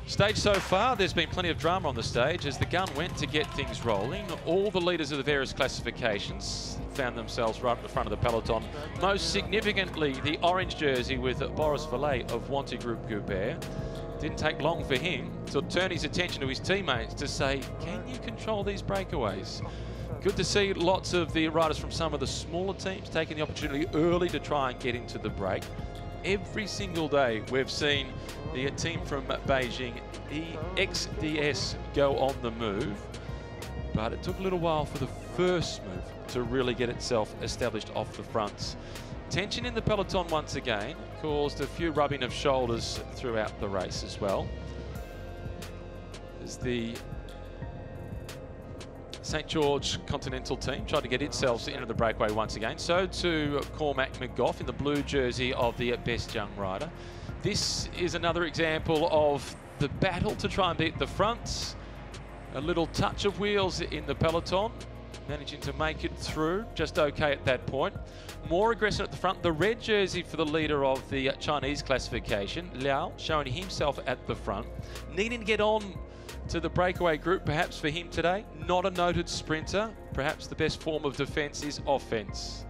Stage so far, there's been plenty of drama on the stage as the gun went to get things rolling. All the leaders of the various classifications found themselves right at the front of the peloton. Most significantly, the orange jersey with Boris Valet of Wanty Group Goubert. Didn't take long for him to turn his attention to his teammates to say, can you control these breakaways? Good to see lots of the riders from some of the smaller teams taking the opportunity early to try and get into the break. Every single day we've seen the team from Beijing, XDS, go on the move. But it took a little while for the first move to really get itself established off the fronts. Tension in the peloton once again caused a few rubbing of shoulders throughout the race as well. As the St. George Continental team tried to get itself into the breakaway once again. So too Cormac McGough in the blue jersey of the best young rider. This is another example of the battle to try and beat the front. A little touch of wheels in the peloton, managing to make it through just okay at that point. More aggressive at the front. The red jersey for the leader of the Chinese classification, Liao, showing himself at the front. Needing to get on to the breakaway group, perhaps for him today. Not a noted sprinter. Perhaps the best form of defence is offence.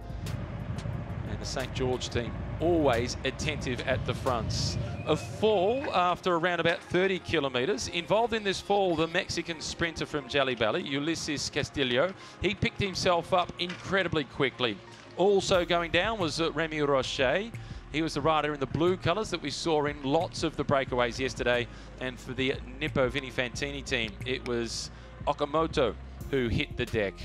And the St. George team always attentive at the fronts. A fall after around about 30 kilometres. Involved in this fall, the Mexican sprinter from Jalibali, Ulises Castillo. He picked himself up incredibly quickly. Also going down was Remy Rocher. He was the rider in the blue colours that we saw in lots of the breakaways yesterday. And for the Nippo Vini Fantini team, it was Okamoto who hit the deck.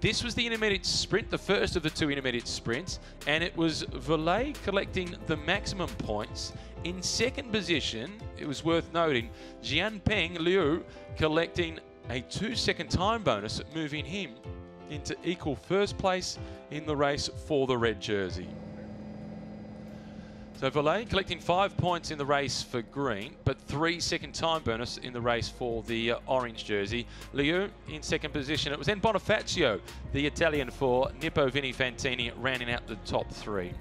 This was the intermediate sprint, the first of the 2 intermediate sprints, and it was Valet collecting the maximum points. In second position, it was worth noting, Jianpeng Liu collecting a 2-second time bonus, moving him into equal first place in the race for the red jersey. So Valet collecting 5 points in the race for green, but 3-second time bonus in the race for the orange jersey. Liu in second position. It was then Bonifacio, the Italian for Nippo Vini Fantini, rounding out the top 3.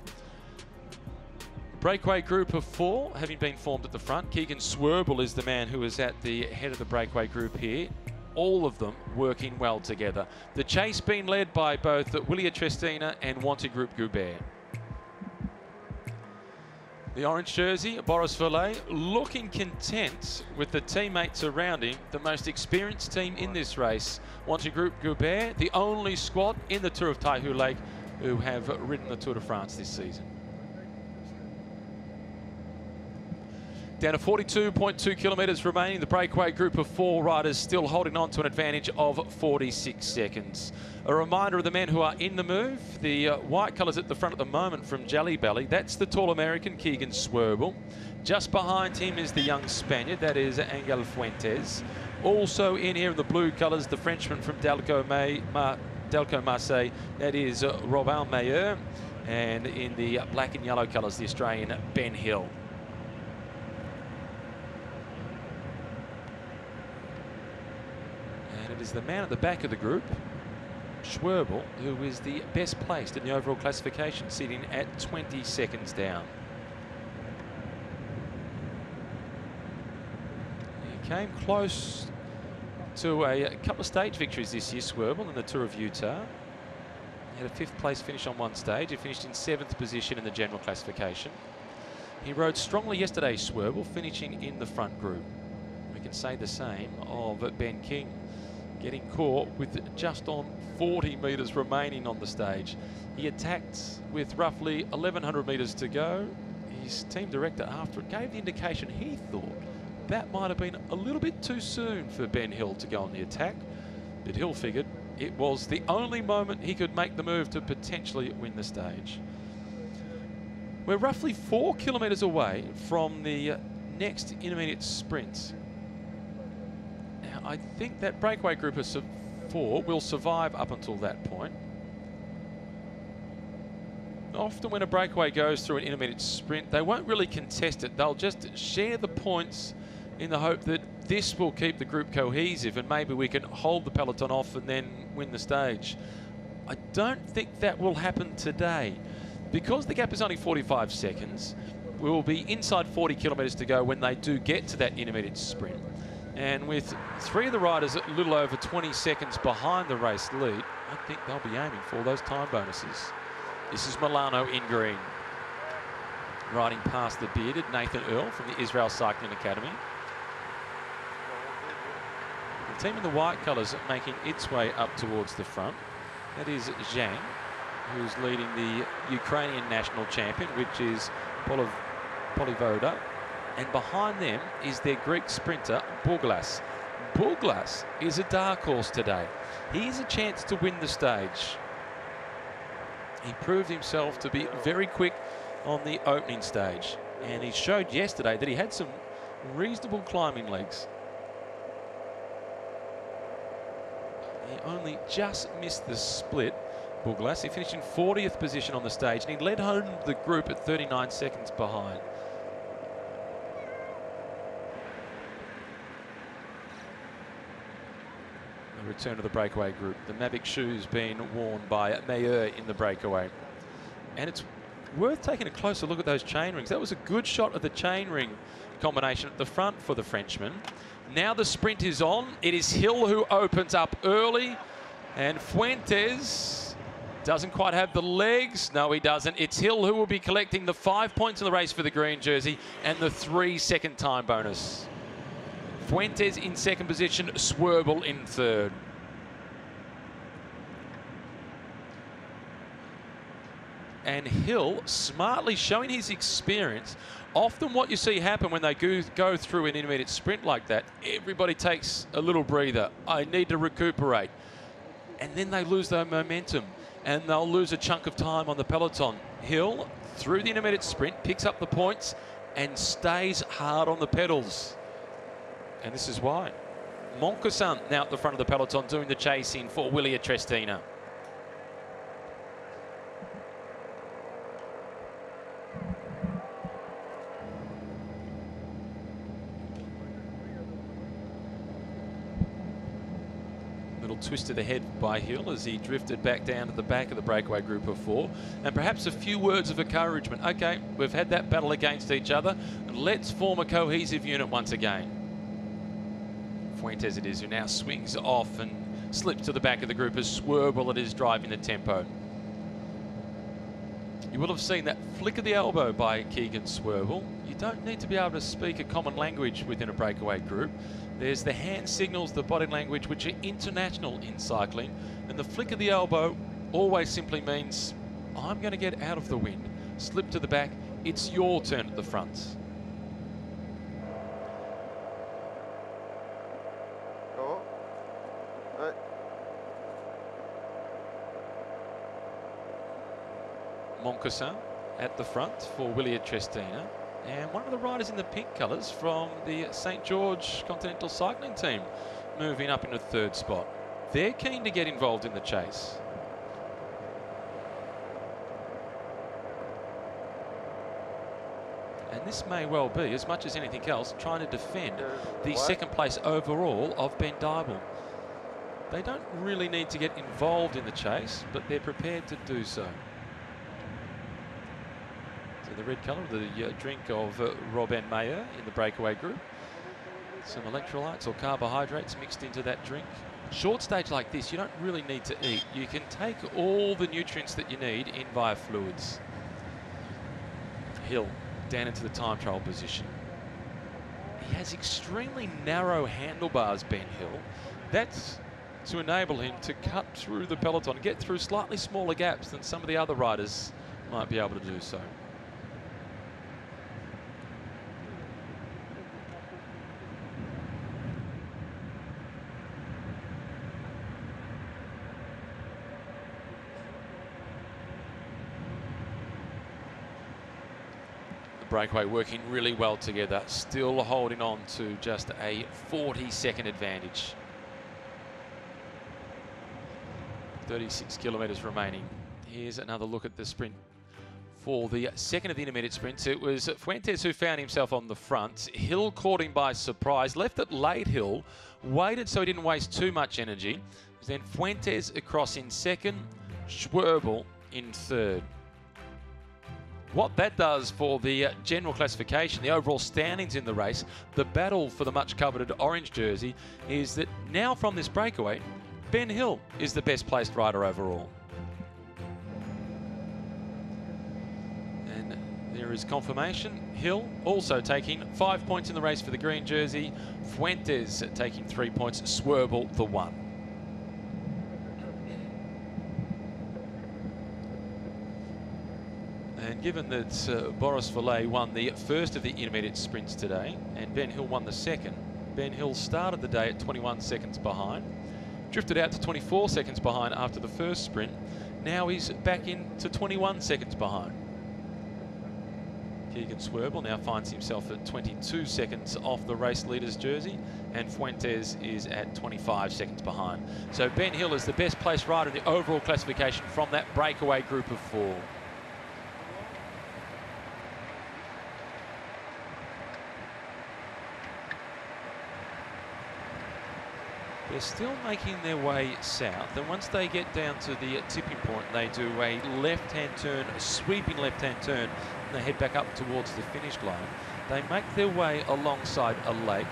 Breakaway group of 4 having been formed at the front. Keegan Swerble is the man who is at the head of the breakaway group here. All of them working well together. The chase being led by both Willia Trestina and Wanty Group Goubert. The orange jersey, Boris Valet, looking content with the teammates around him, the most experienced team in this race. Wanty Group Goubert, the only squad in the Tour of Taihu Lake who have ridden the Tour de France this season. Down to 42.2 kilometres remaining. The breakaway group of 4 riders still holding on to an advantage of 46 seconds. A reminder of the men who are in the move. The white colours at the front at the moment from Jelly Belly. That's the tall American, Keegan Swerble. Just behind him is the young Spaniard, that is Angel Fuentes. Also in here in the blue colours, the Frenchman from Delco Marseille, that is Robin Mayer. And in the black and yellow colours, the Australian Ben Hill. It is the man at the back of the group, Swerble, who is the best placed in the overall classification, sitting at 20 seconds down. He came close to a couple of stage victories this year, Swerble, in the Tour of Utah. He had a 5th place finish on one stage. He finished in 7th position in the general classification. He rode strongly yesterday, Swerble, finishing in the front group. We can say the same of Ben King, getting caught with just on 40 metres remaining on the stage. He attacked with roughly 1,100 metres to go. His team director after it gave the indication he thought that might have been a little bit too soon for Ben Hill to go on the attack, but Hill figured it was the only moment he could make the move to potentially win the stage. We're roughly 4 kilometres away from the next intermediate sprint. I think that breakaway group of 4 will survive up until that point. Often when a breakaway goes through an intermediate sprint, they won't really contest it. They'll just share the points in the hope that this will keep the group cohesive and maybe we can hold the peloton off and then win the stage. I don't think that will happen today. Because the gap is only 45 seconds, we will be inside 40 kilometres to go when they do get to that intermediate sprint. And with 3 of the riders a little over 20 seconds behind the race lead, I think they'll be aiming for those time bonuses. This is Milano in green. Riding past the bearded Nathan Earl from the Israel Cycling Academy. The team in the white colours making its way up towards the front. That is Zhang, who's leading the Ukrainian national champion, which is Polivoda. And behind them is their Greek sprinter, Bourglas. Bourglas is a dark horse today. He has a chance to win the stage. He proved himself to be very quick on the opening stage. And he showed yesterday that he had some reasonable climbing legs. He only just missed the split, Bourglas. He finished in 40th position on the stage, and he led home the group at 39 seconds behind. Return to the breakaway group. The Mavic shoes being worn by Mayer in the breakaway. And it's worth taking a closer look at those chain rings. That was a good shot of the chain ring combination at the front for the Frenchman. Now the sprint is on. It is Hill who opens up early, and Fuentes doesn't quite have the legs. No, he doesn't. It's Hill who will be collecting the 5 points in the race for the green jersey and the 3-second time bonus. Fuentes in second position, Swerble in third. And Hill smartly showing his experience. Often what you see happen when they go through an intermediate sprint like that, everybody takes a little breather. I need to recuperate. and then they lose their momentum and they'll lose a chunk of time on the peloton. Hill, through the intermediate sprint, picks up the points and stays hard on the pedals. And this is why. Moncasin now at the front of the peloton doing the chasing for Willia Trestina. Little twist to the head by Hill as he drifted back down to the back of the breakaway group of 4. And perhaps a few words of encouragement. Okay, we've had that battle against each other, and let's form a cohesive unit once again. Fuentes it is who now swings off and slips to the back of the group as Swerble it is driving the tempo. You will have seen that flick of the elbow by Keegan Swerble. You don't need to be able to speak a common language within a breakaway group. There's the hand signals, the body language, which are international in cycling. And the flick of the elbow always simply means, I'm going to get out of the wind, slip to the back, it's your turn at the front. Moncasin at the front for Willia Trestina, and one of the riders in the pink colours from the St George Continental Cycling Team moving up into 3rd spot. They're keen to get involved in the chase. And this may well be, as much as anything else, trying to defend the 2nd place overall of Ben Dybel. They don't really need to get involved in the chase, but they're prepared to do so. The red colour, the drink of Robin Mayer in the breakaway group. Some electrolytes or carbohydrates mixed into that drink. Short stage like this, you don't really need to eat. You can take all the nutrients that you need in via fluids. Hill down into the time trial position. He has extremely narrow handlebars, Ben Hill. That's to enable him to cut through the peloton, get through slightly smaller gaps than some of the other riders might be able to do so. Breakaway working really well together, still holding on to just a 40-second advantage. 36 kilometres remaining. Here's another look at the sprint. For the 2nd of the intermediate sprints, it was Fuentes who found himself on the front. Hill caught him by surprise, left it late. Hill waited so he didn't waste too much energy. Then Fuentes across in 2nd, Swerble in 3rd. What that does for the general classification, the overall standings in the race, the battle for the much coveted orange jersey, is that now from this breakaway, Ben Hill is the best placed rider overall. And there is confirmation. Hill also taking 5 points in the race for the green jersey. Fuentes taking 3 points. Swerble the 1. And given that Boris Valet won the 1st of the intermediate sprints today and Ben Hill won the 2nd, Ben Hill started the day at 21 seconds behind, drifted out to 24 seconds behind after the 1st sprint. Now he's back into 21 seconds behind. Keegan Swerble now finds himself at 22 seconds off the race leader's jersey, and Fuentes is at 25 seconds behind. So Ben Hill is the best placed rider in the overall classification from that breakaway group of 4. They're still making their way south, and once they get down to the tipping point, they do a left-hand turn, a sweeping left-hand turn, and they head back up towards the finish line. They make their way alongside a lake,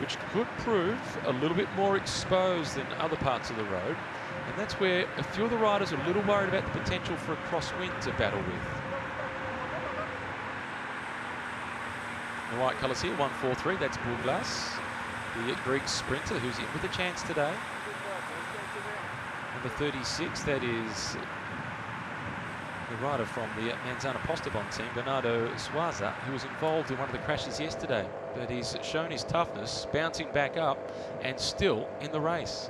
which could prove a little bit more exposed than other parts of the road, and that's where a few of the riders are a little worried about the potential for a crosswind to battle with. The white colours here, 1-4-3, that's Bouglas, the Greek sprinter who's in with a chance today. Number 36, that is the rider from the Manzana Postobon team, Bernardo Suaza, who was involved in one of the crashes yesterday. But he's shown his toughness, bouncing back up and still in the race.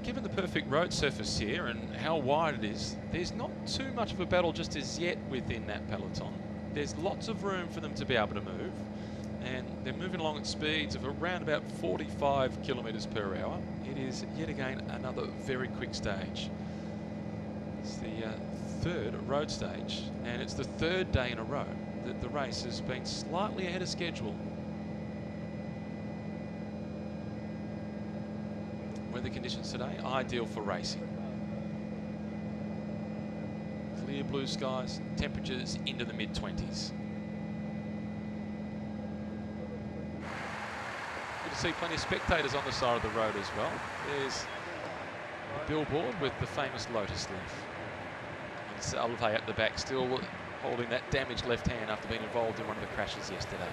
given the perfect road surface here and how wide it is, there's not too much of a battle just as yet within that peloton. There's lots of room for them to be able to move, and they're moving along at speeds of around about 45 kilometres per hour. It is yet again another very quick stage. It's the third road stage, and it's the third day in a row that the race has been slightly ahead of schedule. Weather conditions today, ideal for racing. Clear blue skies, temperatures into the mid-20s. Good to see plenty of spectators on the side of the road as well. There's a billboard with the famous lotus leaf. And Salve at the back, still holding that damaged left hand after being involved in one of the crashes yesterday.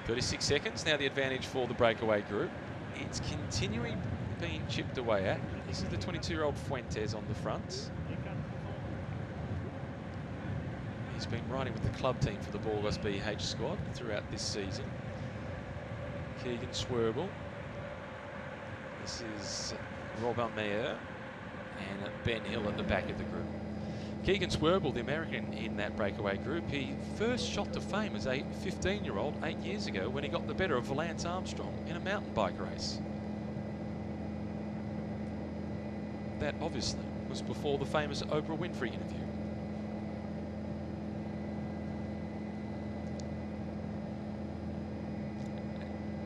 .36 seconds, now the advantage for the breakaway group. It's continuing being chipped away at. This is the 22-year-old Fuentes on the front. He's been riding with the club team for the Burgos BH squad throughout this season. Keegan Swerble. This is Robin Meyer and Ben Hill at the back of the group. Keegan Swerble, the American in that breakaway group, he first shot to fame as a 15-year-old 8 years ago when he got the better of Lance Armstrong in a mountain bike race. That obviously was before the famous Oprah Winfrey interview.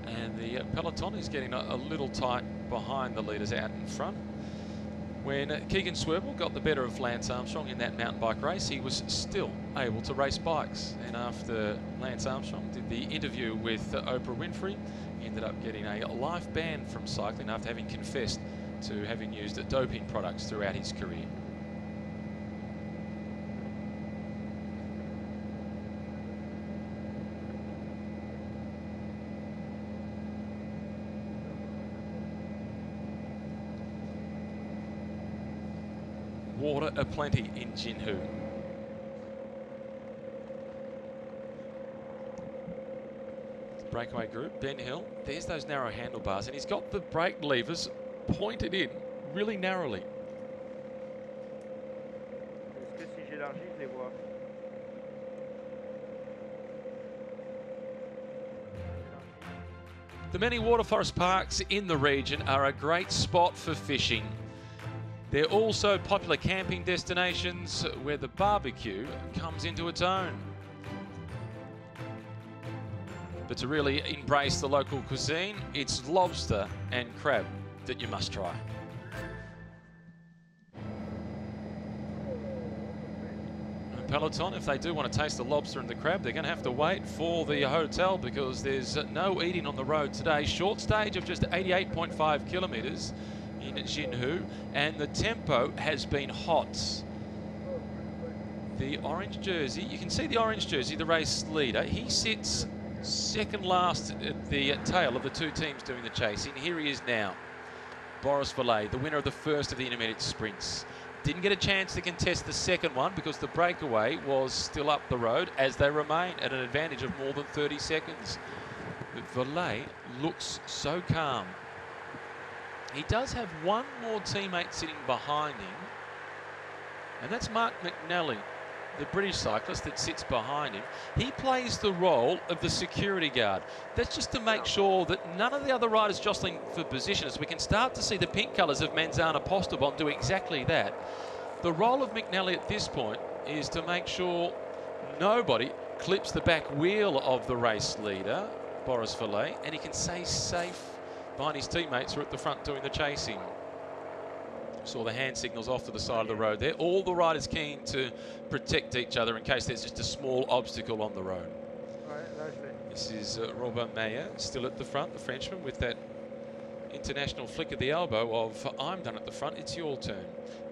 And the peloton is getting a little tight behind the leaders out in front. When Keegan Swerble got the better of Lance Armstrong in that mountain bike race, he was still able to race bikes. And after Lance Armstrong did the interview with Oprah Winfrey, he ended up getting a life ban from cycling after having confessed to having used doping products throughout his career. Water aplenty in Jinhu. Breakaway group, Ben Hill, there's those narrow handlebars, and he's got the brake levers pointed in really narrowly. The many water forest parks in the region are a great spot for fishing. They're also popular camping destinations where the barbecue comes into its own. But to really embrace the local cuisine, it's lobster and crab that you must try. And Peloton, if they do want to taste the lobster and the crab, they're going to have to wait for the hotel because there's no eating on the road today. Short stage of just 88.5 kilometres in Jinhu, and the tempo has been hot. The orange jersey, you can see the orange jersey, the race leader, he sits second last at the tail of the two teams doing the chasing. Here he is now, Boris Valet, the winner of the first of the intermediate sprints. Didn't get a chance to contest the second one because the breakaway was still up the road as they remain at an advantage of more than 30 seconds. But Valet looks so calm. He does have one more teammate sitting behind him, and that's Mark McNally, the British cyclist that sits behind him. He plays the role of the security guard. That's just to make sure that none of the other riders jostling for position, as we can start to see the pink colours of Manzana Postobon do exactly that. The role of McNally at this point is to make sure nobody clips the back wheel of the race leader, Boris Valet, and he can stay safe behind his teammates who are at the front doing the chasing. Saw the hand signals off to the side of the road there. All the riders keen to protect each other in case there's just a small obstacle on the road. This is Robin Meyer still at the front, the Frenchman, with that international flick of the elbow of I'm done at the front, it's your turn.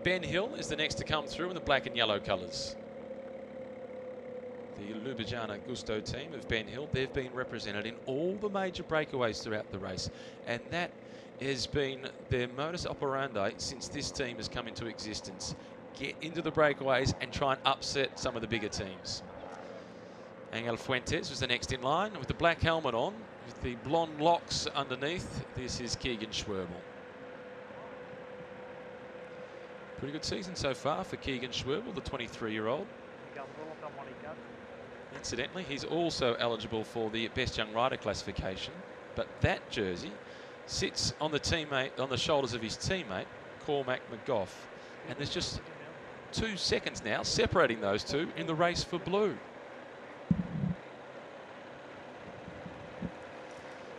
Ben Hill is the next to come through in the black and yellow colours. The Ljubljana Gusto team of Ben Hill, they've been represented in all the major breakaways throughout the race, and that has been their modus operandi since this team has come into existence. Get into the breakaways and try and upset some of the bigger teams. Angel Fuentes was the next in line with the black helmet on, with the blonde locks underneath. This is Keegan Schwerbel. Pretty good season so far for Keegan Schwerbel, the 23-year-old. Incidentally, he's also eligible for the Best Young Rider classification, but that jersey sits on the shoulders of his teammate, Cormac McGough, and there's just 2 seconds now separating those two in the race for blue.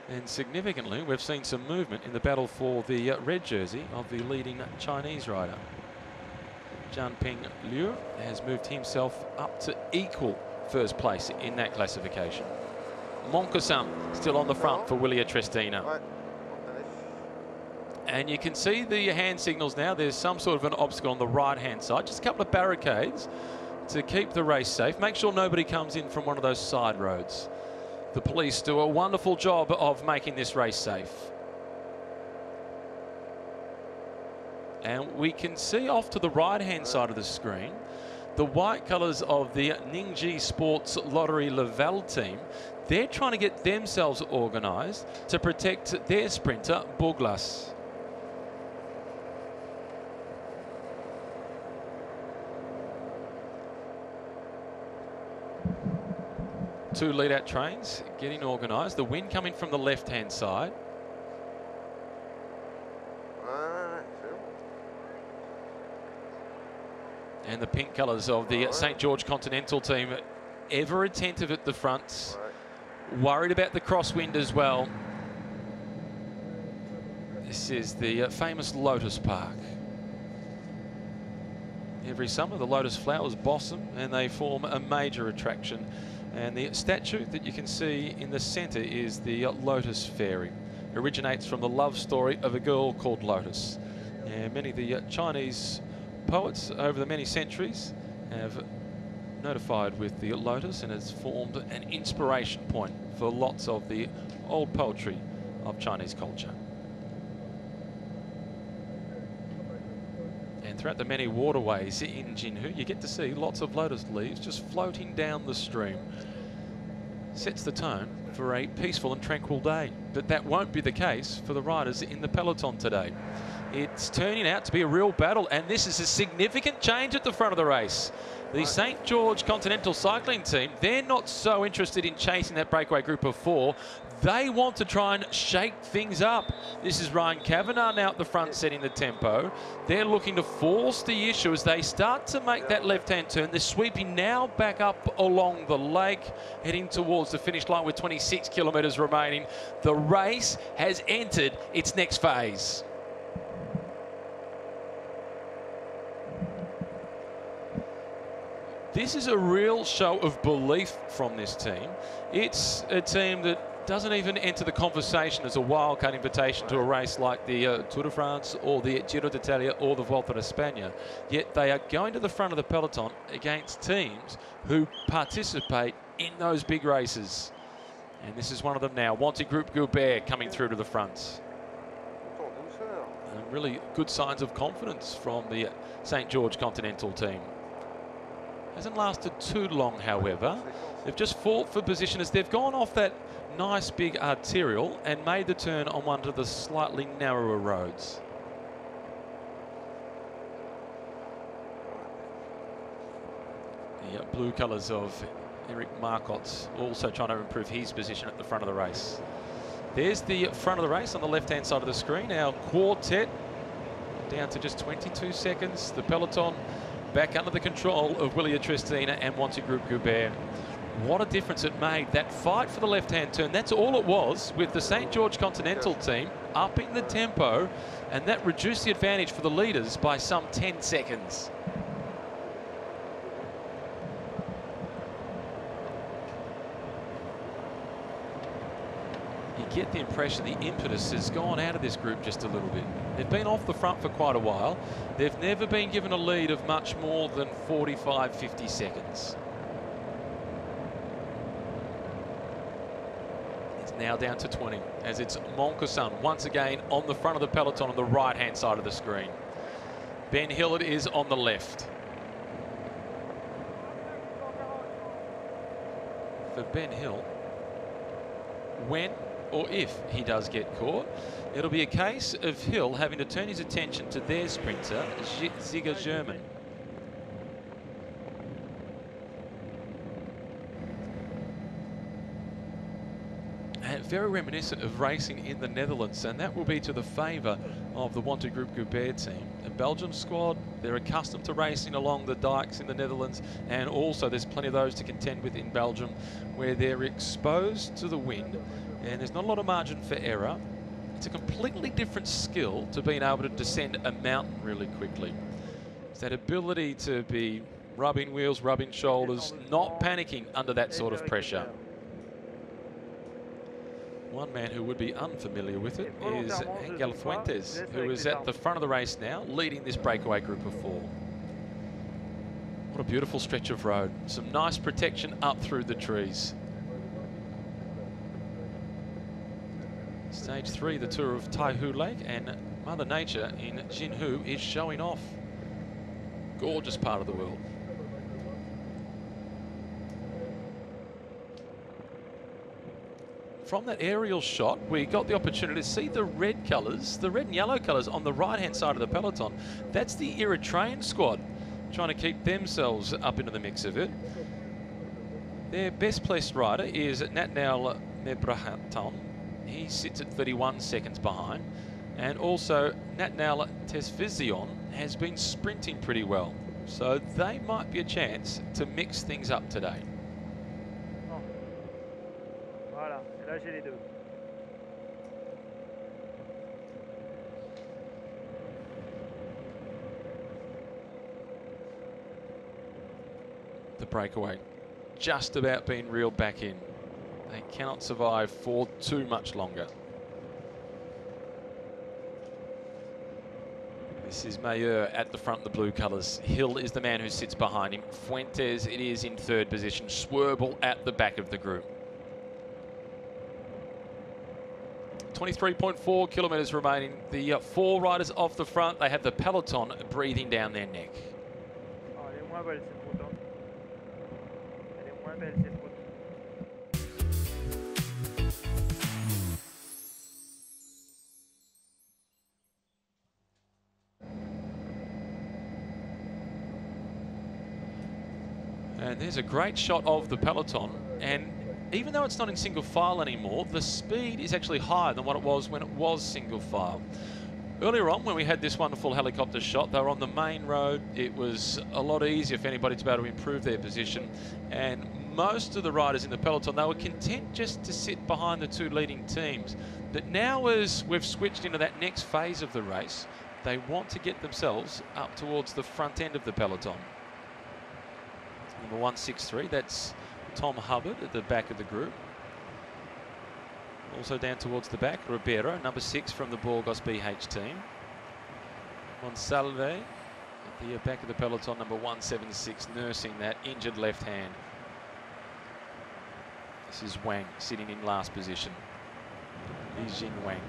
And significantly, we've seen some movement in the battle for the red jersey of the leading Chinese rider. Jianping Liu has moved himself up to equal first place in that classification. Moncasan still on the front for Willia Trestina. And you can see the hand signals now. There's some sort of an obstacle on the right-hand side. Just a couple of barricades to keep the race safe. Make sure nobody comes in from one of those side roads. The police do a wonderful job of making this race safe. And we can see off to the right-hand side of the screen the white colours of the Ningji Sports Lottery Laval team. They're trying to get themselves organised to protect their sprinter, Buglas. Two lead-out trains getting organised. The wind coming from the left-hand side. And the pink colours of the St. George Continental team, ever attentive at the front, worried about the crosswind as well. This is the famous Lotus Park. Every summer the lotus flowers blossom and they form a major attraction. And the statue that you can see in the centre is the Lotus Fairy. It originates from the love story of a girl called Lotus. And many of the Chinese poets over the many centuries have notified with the lotus, and has formed an inspiration point for lots of the old poetry of Chinese culture. And throughout the many waterways in Jinhu, you get to see lots of lotus leaves just floating down the stream. Sets the tone for a peaceful and tranquil day. But that won't be the case for the riders in the peloton today. It's turning out to be a real battle, and this is a significant change at the front of the race. The St. George Continental Cycling team, they're not so interested in chasing that breakaway group of 4. They want to try and shake things up. This is Ryan Kavanagh now at the front setting the tempo. They're looking to force the issue as they start to make that left-hand turn. They're sweeping now back up along the lake, heading towards the finish line with 26 kilometres remaining. The race has entered its next phase. This is a real show of belief from this team. It's a team that doesn't even enter the conversation as a wildcard invitation to a race like the Tour de France or the Giro d'Italia or the Volta a España. Yet they are going to the front of the peloton against teams who participate in those big races. And this is one of them now. Wanty Group Goubert coming through to the front. And really good signs of confidence from the St. George Continental team. Hasn't lasted too long, however. They've just fought for position as they've gone off that nice big arterial and made the turn on one of the slightly narrower roads. The blue colours of Eric Marcotte also trying to improve his position at the front of the race. There's the front of the race on the left-hand side of the screen. Our quartet down to just 22 seconds. The peloton back under the control of Willia Trestina and Wanty Group Goubert. What a difference it made. That fight for the left-hand turn, that's all it was, with the St. George Continental team upping the tempo, and that reduced the advantage for the leaders by some 10 seconds. You get the impression the impetus has gone out of this group just a little bit. They've been off the front for quite a while. They've never been given a lead of much more than 45, 50 seconds. It's Now down to 20 as it's Moncason once again on the front of the peloton on the right-hand side of the screen. Ben Hill it is on the left. For Ben Hill, when or if he does get caught, it'll be a case of Hill having to turn his attention to their sprinter, Ziga German. And very reminiscent of racing in the Netherlands, and that will be to the favour of the Wanty Group Goubert team. The Belgium squad, they're accustomed to racing along the dikes in the Netherlands, and also there's plenty of those to contend with in Belgium where they're exposed to the wind and there's not a lot of margin for error. It's a completely different skill to being able to descend a mountain really quickly. It's that ability to be rubbing wheels, rubbing shoulders, not panicking under that sort of pressure. One man who would be unfamiliar with it is Angel Fuentes, who is at the front of the race now, leading this breakaway group of 4. What a beautiful stretch of road. Some nice protection up through the trees. Stage 3, the Tour of Taihu Lake, and Mother Nature in Jinhu is showing off. Gorgeous part of the world. From that aerial shot, we got the opportunity to see the red colours, the red and yellow colours on the right-hand side of the peloton. That's the Eritrean squad trying to keep themselves up into the mix of it. Their best placed rider is Natnael Mebrahaton. He sits at 31 seconds behind. And also Natnael Tesvizion has been sprinting pretty well. So they might be a chance to mix things up today. The breakaway just about being reeled back in. They cannot survive for too much longer. This is Mayer at the front of the blue colours. Hill is the man who sits behind him. Fuentes, it is in third position. Swerble at the back of the group. 23.4 kilometres remaining. The 4 riders off the front, they have the peloton breathing down their neck. And there's a great shot of the peloton, and even though it's not in single file anymore, the speed is actually higher than what it was when it was single file. Earlier on, when we had this wonderful helicopter shot, they were on the main road. It was a lot easier for anybody to be able to improve their position, and most of the riders in the peloton, they were content just to sit behind the 2 leading teams. But now, as we've switched into that next phase of the race, they want to get themselves up towards the front end of the peloton. Number 163, that's Tom Hubbard at the back of the group. Also down towards the back, Ribeiro, number 6 from the Burgos BH team. Monsalve at the back of the peloton, number 176, nursing that injured left hand. This is Wang sitting in last position. Yijing Wang.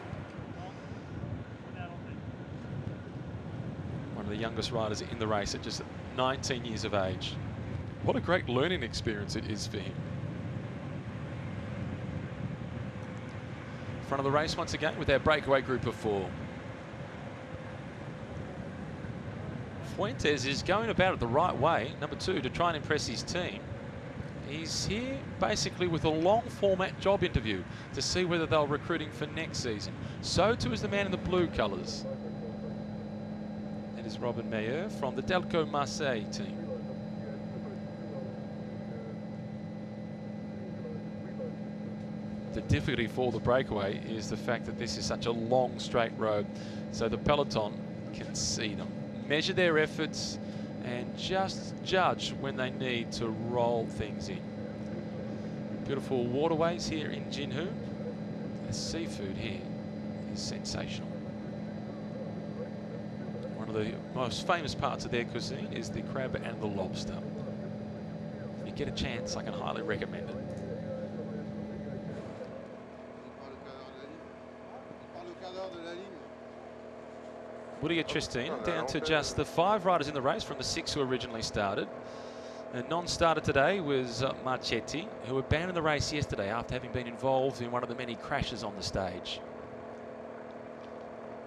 One of the youngest riders in the race at just 19 years of age. What a great learning experience it is for him. Front of the race once again with our breakaway group of 4. Fuentes is going about it the right way, number 2, to try and impress his team. He's here basically with a long format job interview to see whether they'll recruit him for next season. So too is the man in the blue colours. That is Robin Mayer from the Delco Marseille team. The difficulty for the breakaway is the fact that this is such a long straight road, so the peloton can see them, measure their efforts, and just judge when they need to roll things in. Beautiful waterways here in Jinhu. The seafood here is sensational. One of the most famous parts of their cuisine is the crab and the lobster. If you get a chance, I can highly recommend it. Willia Tristina down to just the 5 riders in the race from the 6 who originally started. A non-starter today was Marchetti, who abandoned the race yesterday after having been involved in one of the many crashes on the stage.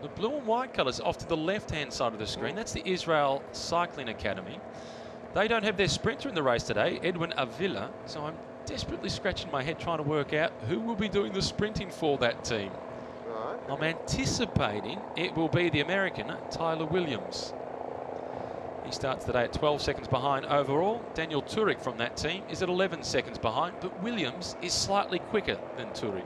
The blue and white colours off to the left-hand side of the screen, that's the Israel Cycling Academy. They don't have their sprinter in the race today, Edwin Avila, so I'm desperately scratching my head trying to work out who will be doing the sprinting for that team. I'm anticipating it will be the American, Tyler Williams. He starts today at 12 seconds behind overall. Daniel Turek from that team is at 11 seconds behind, but Williams is slightly quicker than Turek.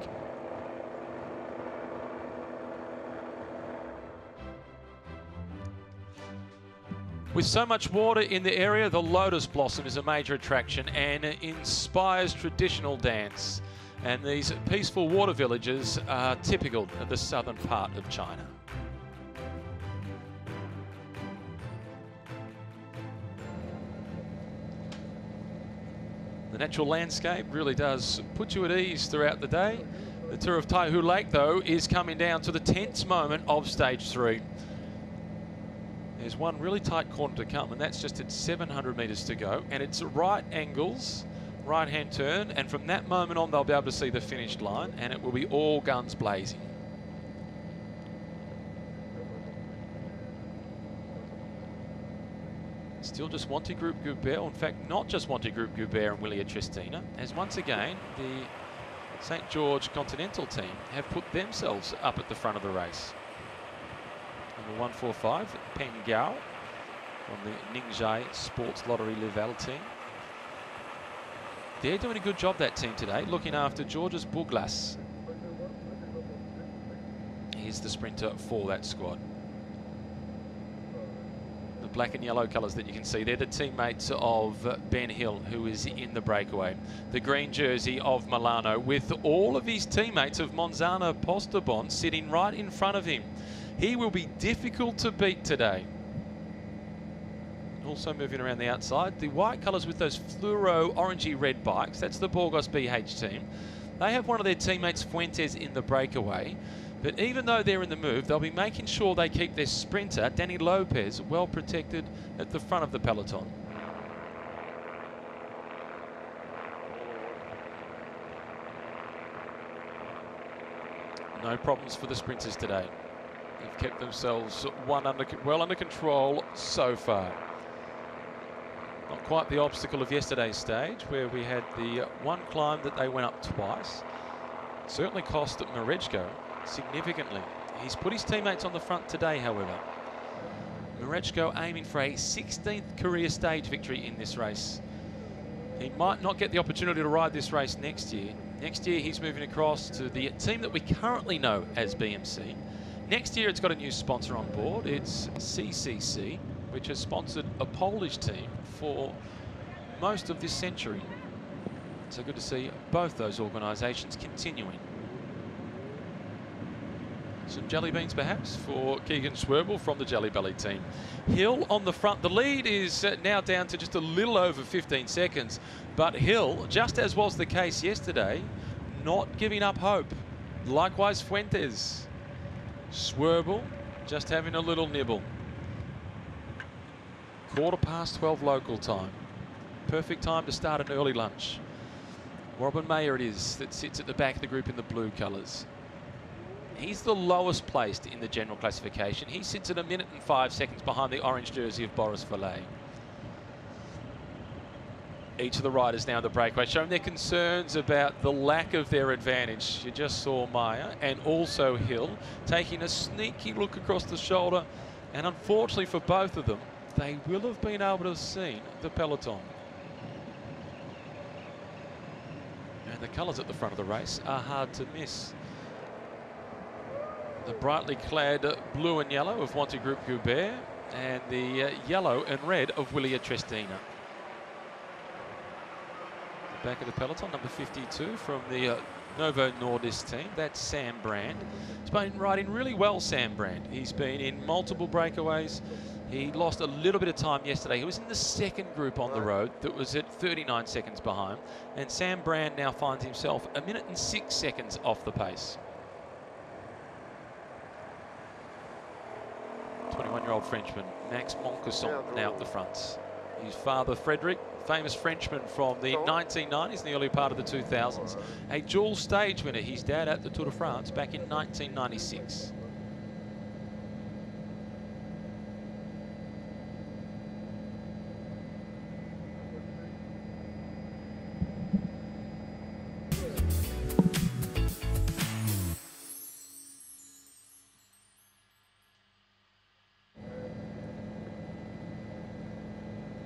With so much water in the area, the lotus blossom is a major attraction and inspires traditional dance. And these peaceful water villages are typical of the southern part of China. The natural landscape really does put you at ease throughout the day. The Tour of Taihu Lake, though, is coming down to the tense moment of stage 3. There's one really tight corner to come, and that's just at 700 metres to go. And it's right angles, right-hand turn, and from that moment on, they'll be able to see the finish line, and it will be all guns blazing. Still just Wanty Group Goubert, in fact, not just Wanty Group Goubert and Willia Tristina, as once again, the St. George Continental team have put themselves up at the front of the race. Number 145, Peng Gao from the Ningzhai Sports Lottery Lival team. They're doing a good job, that team today, looking after Georges Buglas. He's the sprinter for that squad. The black and yellow colours that you can see, they're the teammates of Ben Hill, who is in the breakaway. The green jersey of Milano, with all of his teammates of Monzana Postobon sitting right in front of him. He will be difficult to beat today. Also moving around the outside, the white colours with those fluoro orangey red bikes, that's the Burgos BH team. They have one of their teammates, Fuentes, in the breakaway. But even though they're in the move, they'll be making sure they keep their sprinter, Danny Lopez, well protected at the front of the peloton. No problems for the sprinters today. They've kept themselves well under control so far. Not quite the obstacle of yesterday's stage, where we had the one climb that they went up twice. Certainly cost Marechko significantly. He's put his teammates on the front today, however. Marechko aiming for a 16th career stage victory in this race. He might not get the opportunity to ride this race next year. Next year he's moving across to the team that we currently know as BMC. Next year it's got a new sponsor on board. It's CCC, which has sponsored a Polish team for most of this century. So good to see both those organisations continuing. Some jelly beans perhaps for Keegan Swerble from the Jelly Belly team. Hill on the front. The lead is now down to just a little over 15 seconds. But Hill, just as was the case yesterday, not giving up hope. Likewise Fuentes. Swerble just having a little nibble. 12:15 local time. Perfect time to start an early lunch. Robin Mayer it is that sits at the back of the group in the blue colours. He's the lowest placed in the general classification. He sits at 1 minute and 5 seconds behind the orange jersey of Boris Valet. Each of the riders now in the breakaway showing their concerns about the lack of their advantage. You just saw Mayer and also Hill taking a sneaky look across the shoulder, and unfortunately for both of them, they will have been able to have seen the peloton. And the colours at the front of the race are hard to miss. The brightly clad blue and yellow of Wanty Group Goubert and the yellow and red of Willia Tristina. The back of the peloton, number 52 from the Novo Nordisk team. That's Sam Brand. He's been riding really well, Sam Brand. He's been in multiple breakaways. He lost a little bit of time yesterday. He was in the second group on the road that was at 39 seconds behind. And Sam Brand now finds himself 1 minute and 6 seconds off the pace. 21-year-old Frenchman, Max Moncasson, now at the front. His father, Frederic, famous Frenchman from the 1990s and the early part of the 2000s. A dual stage winner, his dad at the Tour de France back in 1996.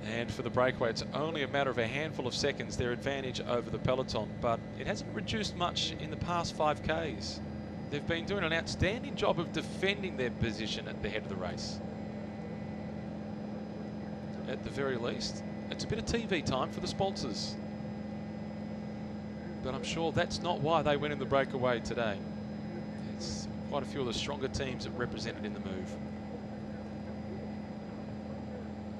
And for the breakaway, it's only a matter of a handful of seconds, their advantage over the peloton, but it hasn't reduced much in the past 5Ks. They've been doing an outstanding job of defending their position at the head of the race. At the very least, it's a bit of TV time for the sponsors. But I'm sure that's not why they went in the breakaway today. It's quite a few of the stronger teams represented in the move.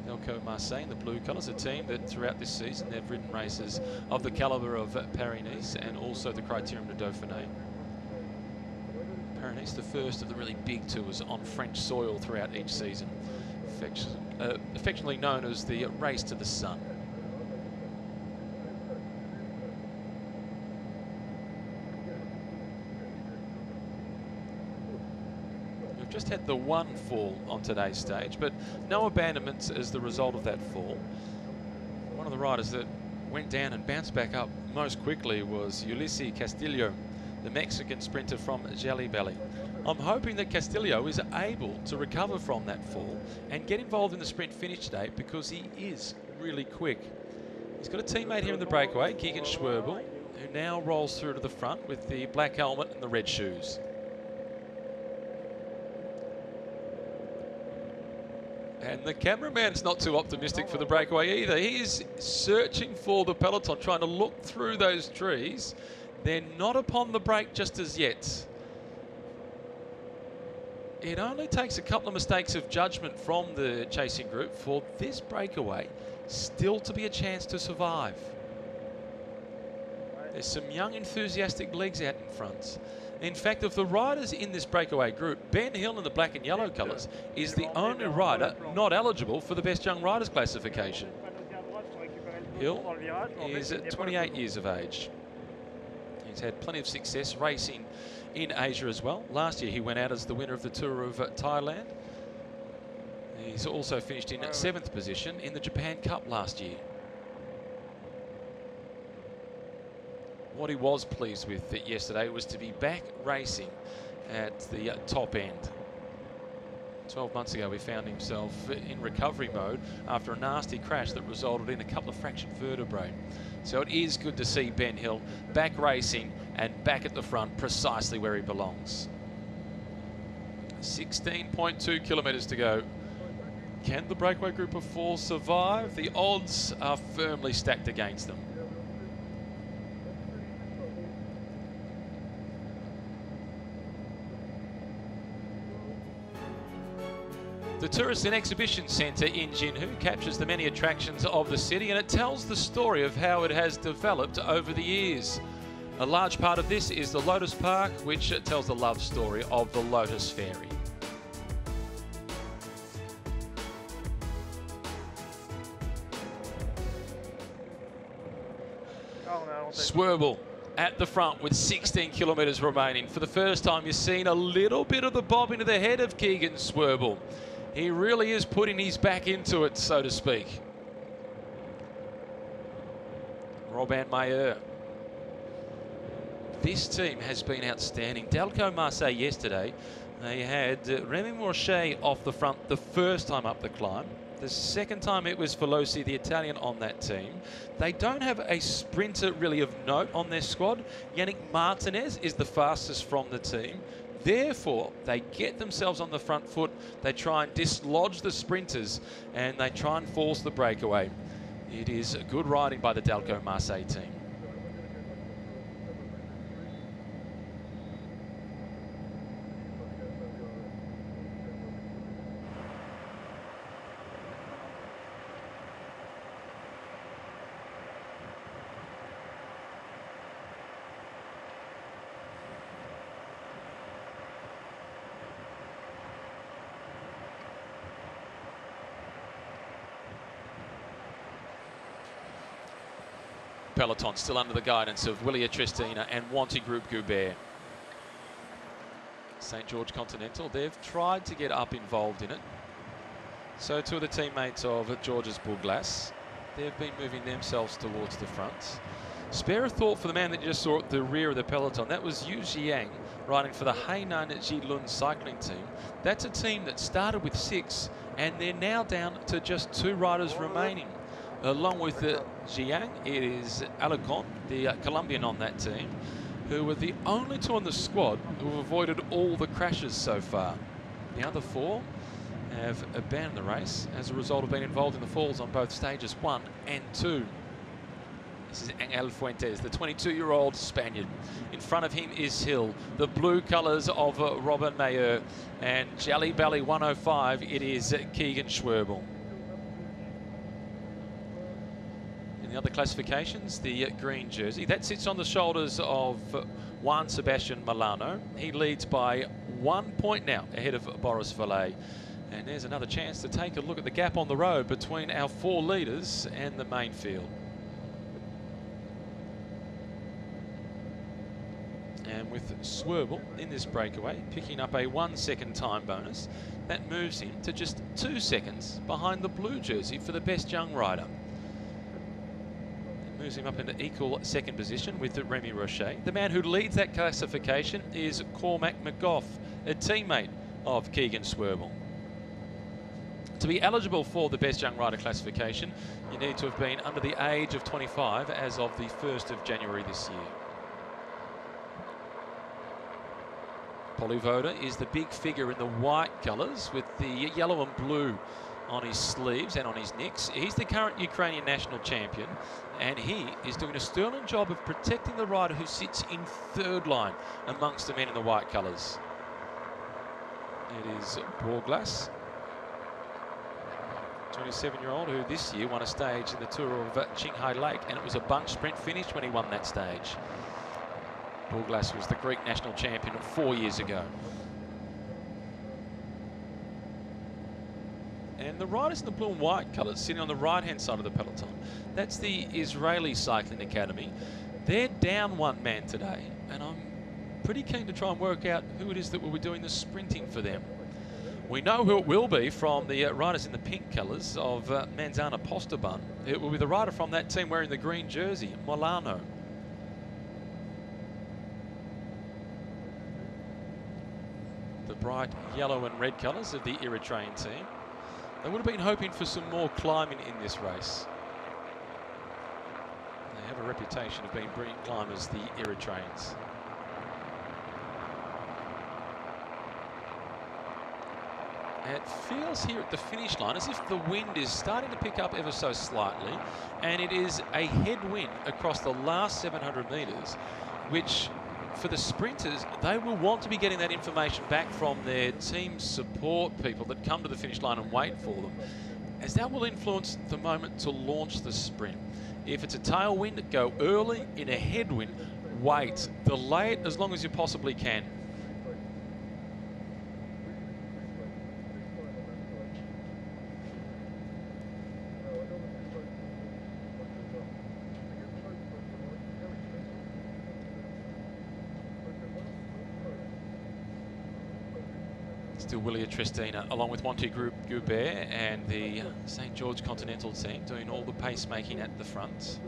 Delco Marseille in the blue colours, a team that throughout this season they've ridden races of the calibre of Paris-Nice and also the Criterium de Dauphiné. Paris-Nice, the first of the really big tours on French soil throughout each season, affectionately known as the Race to the Sun. Just had the one fall on today's stage, but no abandonments as the result of that fall. One of the riders that went down and bounced back up most quickly was Ulises Castillo, the Mexican sprinter from Jalibali. I'm hoping that Castillo is able to recover from that fall and get involved in the sprint finish today because he is really quick. He's got a teammate here in the breakaway, Keegan Schwerbel, who now rolls through to the front with the black helmet and the red shoes. And the cameraman's not too optimistic for the breakaway either. He is searching for the peloton, trying to look through those trees. They're not upon the break just as yet. It only takes a couple of mistakes of judgment from the chasing group for this breakaway still to be a chance to survive. There's some young, enthusiastic legs out in front. In fact, of the riders in this breakaway group, Ben Hill in the black and yellow colours is the only rider not eligible for the Best Young Riders classification. Hill is 28 years of age. He's had plenty of success racing in Asia as well. Last year he went out as the winner of the Tour of Thailand. He's also finished in 7th position in the Japan Cup last year. What he was pleased with yesterday was to be back racing at the top end. 12 months ago he found himself in recovery mode after a nasty crash that resulted in a couple of fractured vertebrae. So it is good to see Ben Hill back racing and back at the front, precisely where he belongs. 16.2 kilometres to go. Can the breakaway group of 4 survive? The odds are firmly stacked against them. The Tourist and Exhibition Centre in Jinhu captures the many attractions of the city, and it tells the story of how it has developed over the years. A large part of this is the Lotus Park, which tells the love story of the Lotus Ferry. Schwerbel at the front with 16 kilometres remaining. For the first time, you've seen a little bit of the bob into the head of Keegan Schwerbel. He really is putting his back into it, so to speak. Robin Mayer. This team has been outstanding. Delco Marseille yesterday, they had Remy Morchet off the front the first time up the climb. The second time it was Veloci, the Italian, on that team. They don't have a sprinter really of note on their squad. Yannick Martinez is the fastest from the team. Therefore, they get themselves on the front foot, they try and dislodge the sprinters, and they try and force the breakaway. It is good riding by the Delco Marseille team. peloton, still under the guidance of Willia Tristina and Wanty Group Goubert. St. George Continental, they've tried to get up involved in it. So two of the teammates of Georges Bourglas, they've been moving themselves towards the front. Spare a thought for the man that you just saw at the rear of the peloton. That was Yu Jiang, riding for the Hainan Jilun cycling team. That's a team that started with 6, and they're now down to just 2 riders remaining. Along with Jiang, it is Alarcon, the Colombian on that team, who were the only 2 on the squad who have avoided all the crashes so far. The other 4 have abandoned the race as a result of being involved in the falls on both stages 1 and 2. This is Angel Fuentes, the 22-year-old Spaniard. In front of him is Hill, the blue colours of Robin Mayer, and Jelly Belly 105, it is Keegan Schwerbel. In the other classifications, the green jersey, that sits on the shoulders of Juan Sebastian Milano. He leads by 1 point now ahead of Boris Valet. And there's another chance to take a look at the gap on the road between our 4 leaders and the main field. And with Schwerbel in this breakaway, picking up a 1-second time bonus, that moves him to just 2 seconds behind the blue jersey for the best young rider. It moves him up into equal second position with Remy Rocher. The man who leads that classification is Cormac McGough, a teammate of Keegan Schwerbel. To be eligible for the best young rider classification, you need to have been under the age of 25 as of the 1st of January this year. Polyvoda is the big figure in the white colours with the yellow and blue on his sleeves and on his nicks. He's the current Ukrainian national champion, and he is doing a sterling job of protecting the rider who sits in 3rd line amongst the men in the white colours. It is Bourglas, 27-year-old, who this year won a stage in the Tour of Taihu Lake, and it was a bunch sprint finish when he won that stage. Bourglas was the Greek national champion 4 years ago. And the riders in the blue and white colours sitting on the right-hand side of the peloton, that's the Israeli Cycling Academy. They're down 1 man today, and I'm pretty keen to try and work out who it is that will be doing the sprinting for them. We know who it will be from the riders in the pink colours of Manzana Postaban. It will be the rider from that team wearing the green jersey, Milano. The bright yellow and red colours of the Eritrean team. They would have been hoping for some more climbing in this race. They have a reputation of being brilliant climbers, the Eritreans. It feels here at the finish line as if the wind is starting to pick up ever so slightly, and it is a headwind across the last 700 metres, which for the sprinters, they will want to be getting that information back from their team support people that come to the finish line and wait for them, as that will influence the moment to launch the sprint. If it's a tailwind, go early. In a headwind, wait. Delay it as long as you possibly can. Still Willia Tristina, along with Wanty Group Goubert and the St. George Continental team doing all the pacemaking at the front.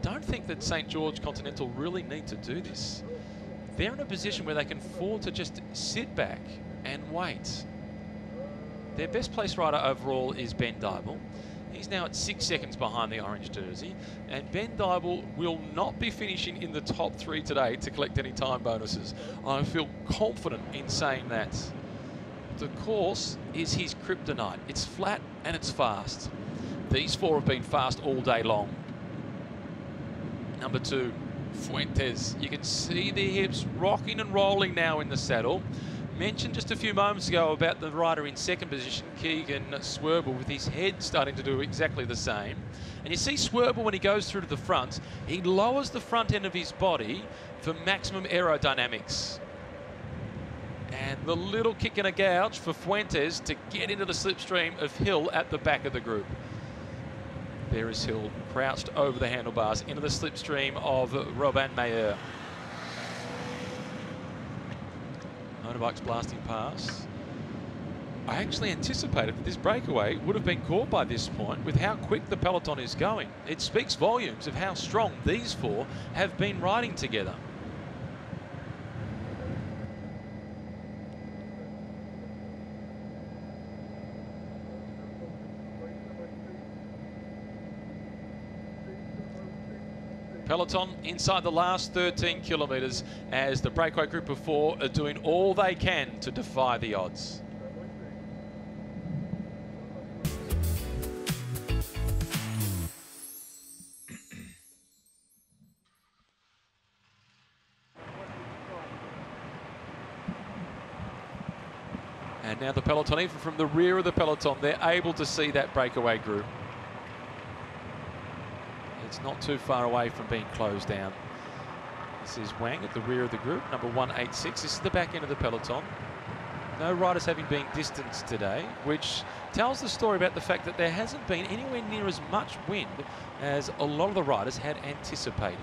Don't think that St. George Continental really need to do this. They're in a position where they can afford to just sit back and wait. Their best placed rider overall is Ben Dybel. He's now at 6 seconds behind the orange jersey, and Ben Dybel will not be finishing in the top 3 today to collect any time bonuses. I feel confident in saying that. The course is his kryptonite. It's flat and it's fast. These 4 have been fast all day long. Number 2, Fuentes. You can see the hips rocking and rolling now in the saddle. Mentioned just a few moments ago about the rider in second position, Keegan Schwerbel, with his head starting to do exactly the same. And you see Schwerbel, when he goes through to the front, he lowers the front end of his body for maximum aerodynamics. And the little kick and a gouge for Fuentes to get into the slipstream of Hill at the back of the group. There is Hill, crouched over the handlebars into the slipstream of Robin Mayer. Motorbikes blasting past. I actually anticipated that this breakaway would have been caught by this point with how quick the peloton is going. It speaks volumes of how strong these four have been riding together. Peloton inside the last 13 kilometres as the breakaway group of four are doing all they can to defy the odds. And now the peloton, even from the rear of the peloton, they're able to see that breakaway group. It's not too far away from being closed down. This is Wang at the rear of the group, number 186. This is the back end of the peloton. No riders having been distanced today, which tells the story about the fact that there hasn't been anywhere near as much wind as a lot of the riders had anticipated.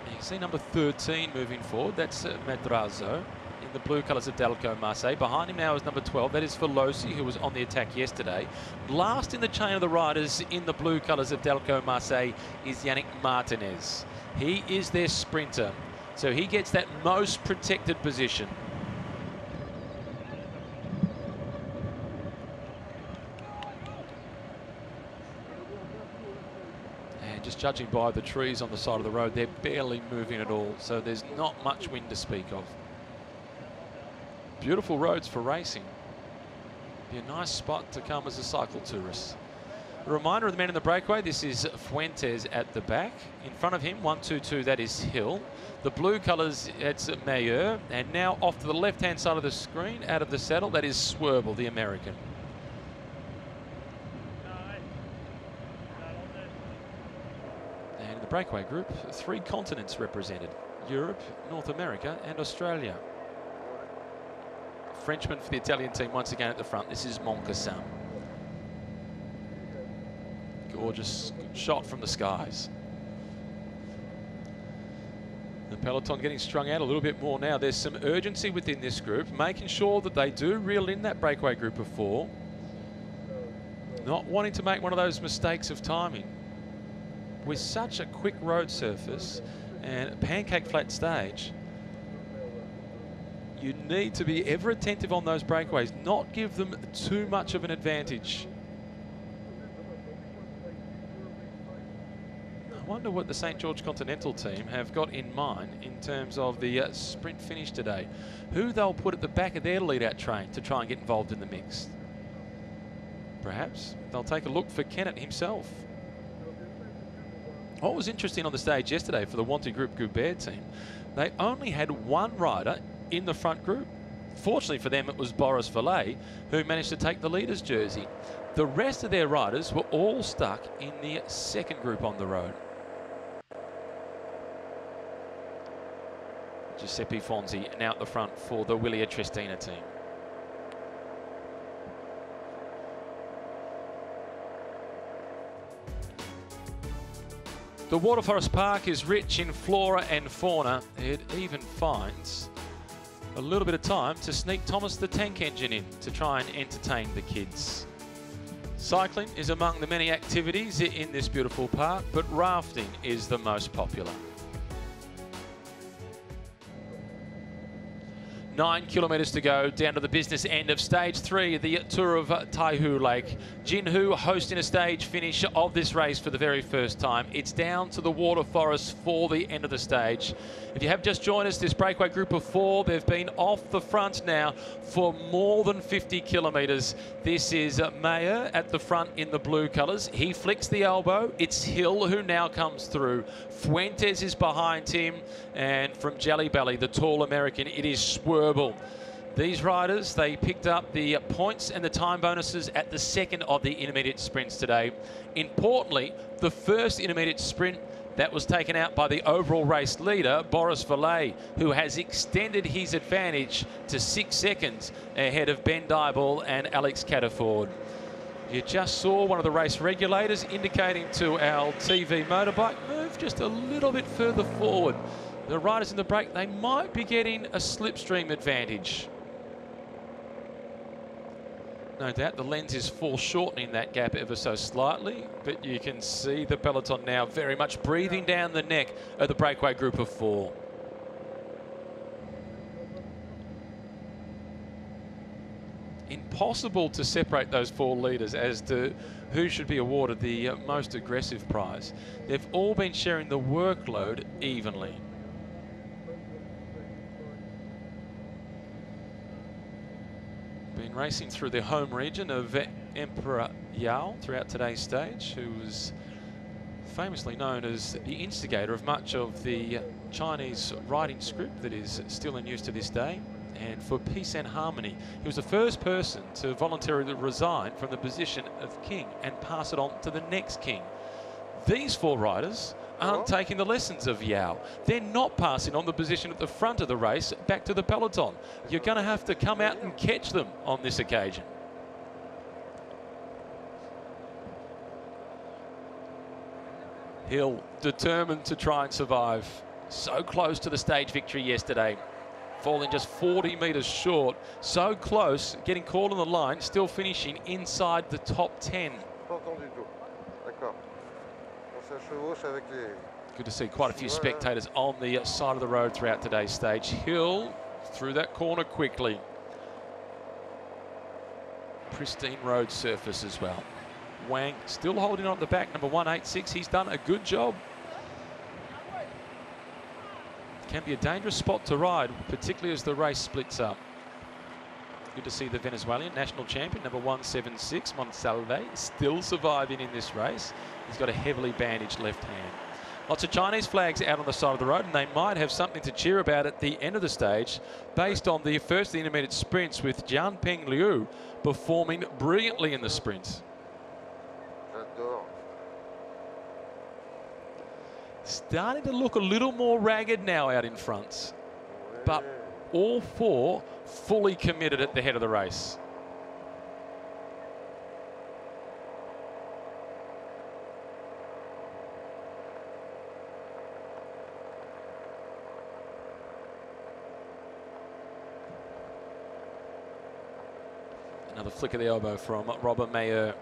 You can see number 13 moving forward. That's Madrazo in the blue colours of Delco Marseille. Behind him now is number 12. That is Veloci, who was on the attack yesterday. Last in the chain of the riders in the blue colours of Delco Marseille is Yannick Martinez. He is their sprinter, so he gets that most protected position. And just judging by the trees on the side of the road, they're barely moving at all, so there's not much wind to speak of. Beautiful roads for racing. Be a nice spot to come as a cycle tourist. A reminder of the man in the breakaway, this is Fuentes at the back. In front of him, 122, that is Hill. The blue colours, it's Mayer. And now off to the left-hand side of the screen, out of the saddle, that is Swerble, the American. And in the breakaway group, 3 continents represented: Europe, North America and Australia. Frenchman for the Italian team once again at the front. This is Moncassin. Gorgeous shot from the skies. The peloton getting strung out a little bit more now. There's some urgency within this group, making sure that they do reel in that breakaway group of 4. Not wanting to make one of those mistakes of timing. With such a quick road surface and a pancake flat stage, you need to be ever attentive on those breakaways, not give them too much of an advantage. I wonder what the St. George Continental team have got in mind in terms of the sprint finish today. Who they'll put at the back of their lead-out train to try and get involved in the mix. Perhaps they'll take a look for Kennett himself. What was interesting on the stage yesterday for the Wanty Group Goubert team, they only had one rider in the front group. Fortunately for them, it was Boris Valet who managed to take the leader's jersey. The rest of their riders were all stuck in the second group on the road. Giuseppe Fonzi now at the front for the Willia Trestina team. The Waterforest Park is rich in flora and fauna. It even finds a little bit of time to sneak Thomas the Tank Engine in to try and entertain the kids. Cycling is among the many activities in this beautiful park, but rafting is the most popular. 9 kilometres to go down to the business end of stage 3 of the Tour of Taihu Lake. Jinhu hosting a stage finish of this race for the very first time. It's down to the water forest for the end of the stage. If you have just joined us, this breakaway group of 4, they've been off the front now for more than 50 kilometres. This is Mayer at the front in the blue colours. He flicks the elbow. It's Hill who now comes through. Fuentes is behind him. And from Jelly Belly, the tall American, it is Swerble. These riders, they picked up the points and the time bonuses at the second of the intermediate sprints today. Importantly, the first intermediate sprint, That was taken out by the overall race leader, Boris Vallet, who has extended his advantage to 6 seconds ahead of Ben Dybel and Alex Cataford. You just saw one of the race regulators indicating to our TV motorbike, move just a little bit further forward. The riders in the break, they might be getting a slipstream advantage. No doubt the lens is foreshortening that gap ever so slightly, but you can see the peloton now very much breathing down the neck of the breakaway group of 4. Impossible to separate those 4 leaders as to who should be awarded the most aggressive prize. They've all been sharing the workload evenly. Been racing through the home region of Emperor Yao throughout today's stage, who was famously known as the instigator of much of the Chinese writing script that is still in use to this day. And for peace and harmony, he was the first person to voluntarily resign from the position of king and pass it on to the next king. These 4 riders aren't taking the lessons of Yao. They're not passing on the position at the front of the race back to the peloton. You're going to have to come out and catch them on this occasion. Hill determined to try and survive. So close to the stage victory yesterday. Falling just 40 metres short. So close, getting caught on the line, still finishing inside the top 10. Good to see quite a few spectators on the side of the road throughout today's stage. Hill through that corner quickly. Pristine road surface as well. Wang still holding on at the back, number 186. He's done a good job. Can be a dangerous spot to ride, particularly as the race splits up. Good to see the Venezuelan national champion, number 176, Monsalve, still surviving in this race. He's got a heavily bandaged left hand. Lots of Chinese flags out on the side of the road, and they might have something to cheer about at the end of the stage based on the first intermediate sprints, with Jianpeng Liu performing brilliantly in the sprints. Starting to look a little more ragged now out in front, but all 4 fully committed at the head of the race. Another flick of the elbow from Robert Mayer.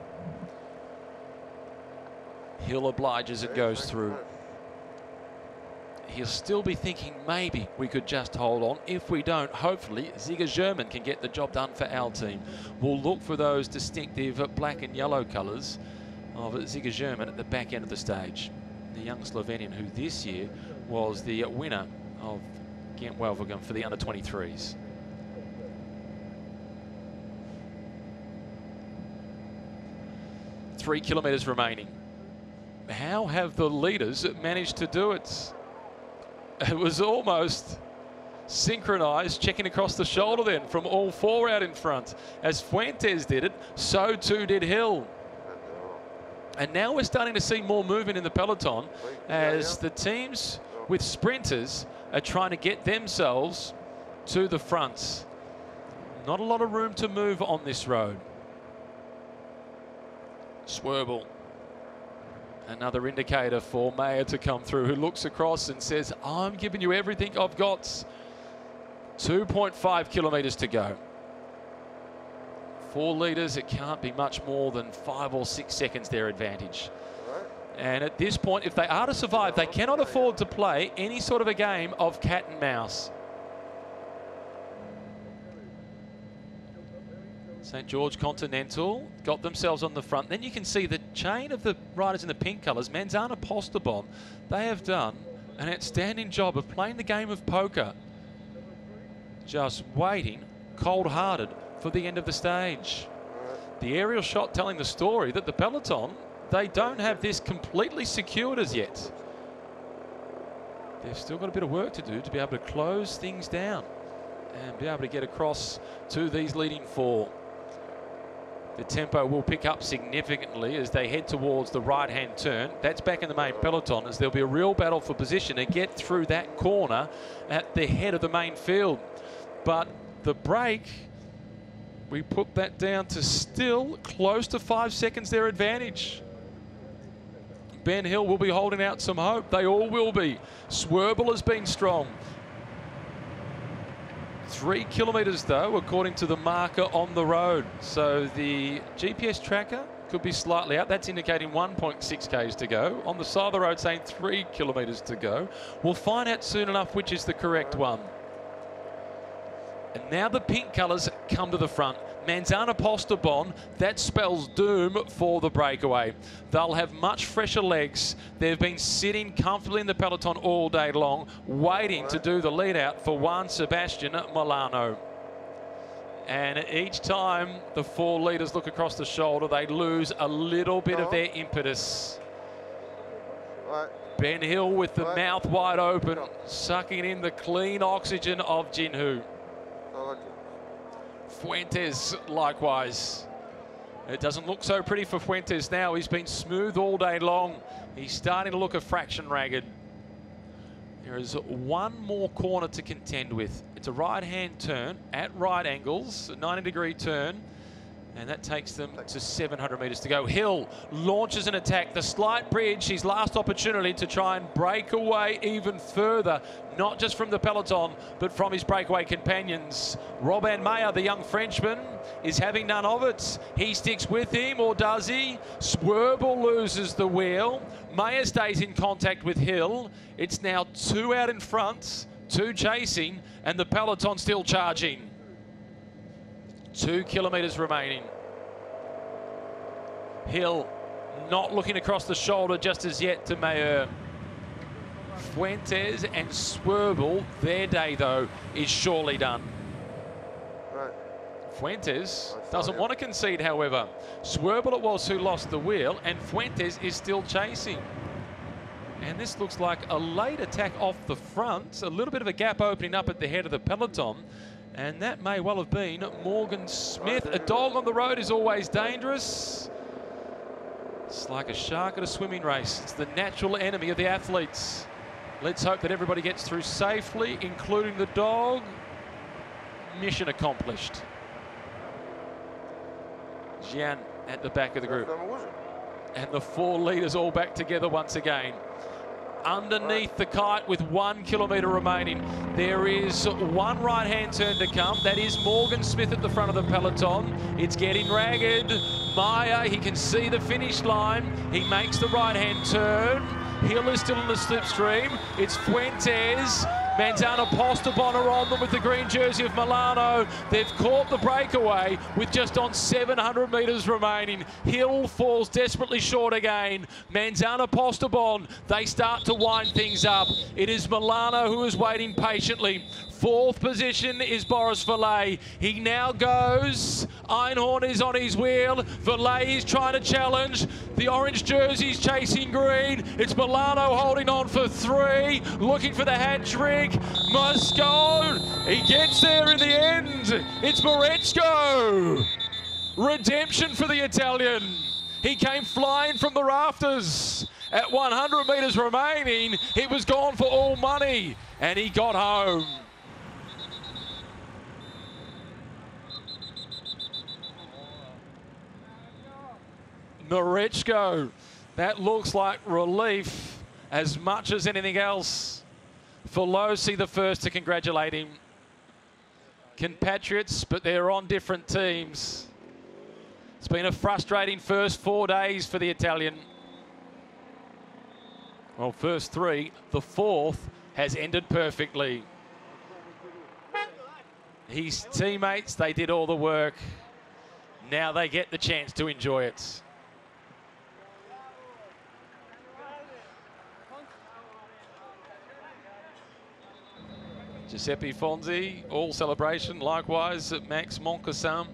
Hill obliges and goes through. He'll still be thinking maybe we could just hold on. If we don't, hopefully Ziga German can get the job done for our team. We'll look for those distinctive black and yellow colours of Ziga German at the back end of the stage. The young Slovenian who this year was the winner of Ghent-Wevelgem for the under-23s. Three kilometres remaining. How have the leaders managed to do it? It was almost synchronized, checking across the shoulder then from all 4 out in front. As Fuentes did it, so too did Hill. And now we're starting to see more movement in the peloton as the teams with sprinters are trying to get themselves to the front. Not a lot of room to move on this road. Swerble. Another indicator for Mayer to come through, who looks across and says, I'm giving you everything I've got. 2.5 kilometres to go. 4 leaders, it can't be much more than 5 or 6 seconds their advantage. And at this point, if they are to survive, they cannot afford to play any sort of a game of cat and mouse. St. George Continental got themselves on the front. Then you can see the chain of the riders in the pink colours, Manzana Postobon. They have done an outstanding job of playing the game of poker. Just waiting, cold-hearted, for the end of the stage. The aerial shot telling the story that the peloton, they don't have this completely secured as yet. They've still got a bit of work to do to be able to close things down and be able to get across to these leading 4. The tempo will pick up significantly as they head towards the right-hand turn. That's back in the main peloton, as there'll be a real battle for position to get through that corner at the head of the main field. But the break, we put that down to still close to 5 seconds their advantage. Ben Hill will be holding out some hope. They all will be. Swerble has been strong. 3 kilometres though, according to the marker on the road. So the GPS tracker could be slightly out. That's indicating 1.6 k's to go. On the side of the road saying 3 kilometres to go. We'll find out soon enough which is the correct one. And now the pink colours come to the front. Manzana Postobon, that spells doom for the breakaway. They'll have much fresher legs. They've been sitting comfortably in the peloton all day long, waiting to do the lead out for Juan Sebastian Milano. And each time the 4 leaders look across the shoulder, they lose a little bit of their impetus. Ben Hill with the mouth wide open, sucking in the clean oxygen of Jinhu. Fuentes likewise. It doesn't look so pretty for Fuentes now. He's been smooth all day long. He's starting to look a fraction ragged. There is one more corner to contend with. It's a right-hand turn at right angles, a 90-degree turn, and that takes them to 700 metres to go. Hill launches an attack. The slight bridge, his last opportunity to try and break away even further, not just from the peloton, but from his breakaway companions. Robin Mayer, the young Frenchman, is having none of it. He sticks with him, or does he? Swerble loses the wheel. Mayer stays in contact with Hill. It's now 2 out in front, 2 chasing, and the peloton still charging. 2 kilometres remaining. Hill not looking across the shoulder just as yet to Mayer. Fuentes and Swerble, their day though is surely done. Fuentes doesn't want to concede, however. Swerble it was who lost the wheel, and Fuentes is still chasing. And this looks like a late attack off the front, a little bit of a gap opening up at the head of the peloton. And that may well have been Morgan Smith. A dog on the road is always dangerous. It's like a shark at a swimming race. It's the natural enemy of the athletes. Let's hope that everybody gets through safely, including the dog. Mission accomplished. Jian at the back of the group. And the 4 leaders all back together once again. Underneath the kite with 1 kilometre remaining, there is 1 right-hand turn to come. That is Morgan Smith at the front of the peloton. It's getting ragged. Mayer, he can see the finish line. He makes the right-hand turn. Hill is still in the slipstream. It's Fuentes. Manzana Postobon are on them with the green jersey of Milano. They've caught the breakaway with just on 700 metres remaining. Hill falls desperately short again. Manzana Postobon, they start to wind things up. It is Milano who is waiting patiently. 4th position is Boris Valet. He now goes. Einhorn is on his wheel. Valet is trying to challenge. The orange jersey's chasing green. It's Milano holding on for 3, looking for the hat trick. Must go. He gets there in the end. It's Marechko. Redemption for the Italian. He came flying from the rafters. At 100 metres remaining, it was gone for all money, and he got home. Marechko, that looks like relief as much as anything else. Veloci the first to congratulate him. Compatriots, but they're on different teams. It's been a frustrating first 4 days for the Italian. Well, first 3, the 4th has ended perfectly. His teammates, they did all the work. Now they get the chance to enjoy it. Giuseppe Fonzi, all celebration. Likewise, Max Moncassin.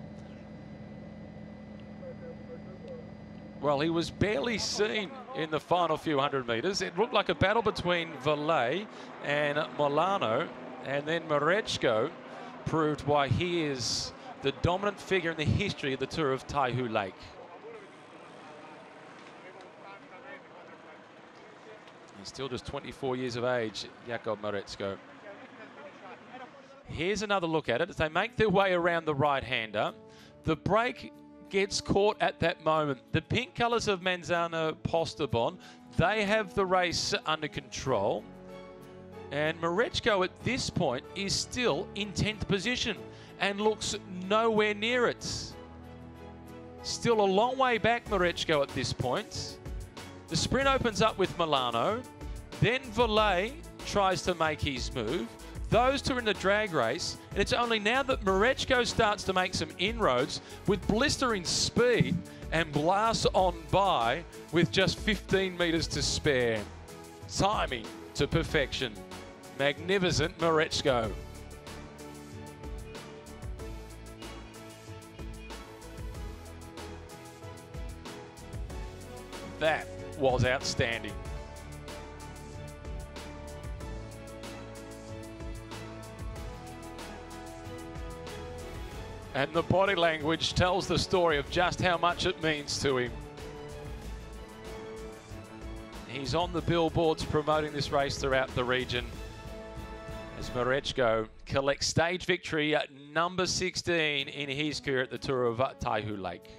Well, he was barely seen in the final few 100 metres. It looked like a battle between Valet and Milano, and then Marechko proved why he is the dominant figure in the history of the Tour of Taihu Lake. He's still just 24 years of age, Jakub Mareczko. Here's another look at it as they make their way around the right-hander. The break gets caught at that moment. The pink colours of Manzano Postobon, they have the race under control. And Mareczko at this point is still in 10th position and looks nowhere near it. Still a long way back, Mareczko, at this point. The sprint opens up with Milano. Then Valet tries to make his move. Those two are in the drag race. And it's only now that Mareczko starts to make some inroads with blistering speed and blasts on by with just 15 metres to spare. Timing to perfection. Magnificent Mareczko. That was outstanding. And the body language tells the story of just how much it means to him. He's on the billboards promoting this race throughout the region as Mareczko collects stage victory at number 16 in his career at the Tour of Taihu Lake.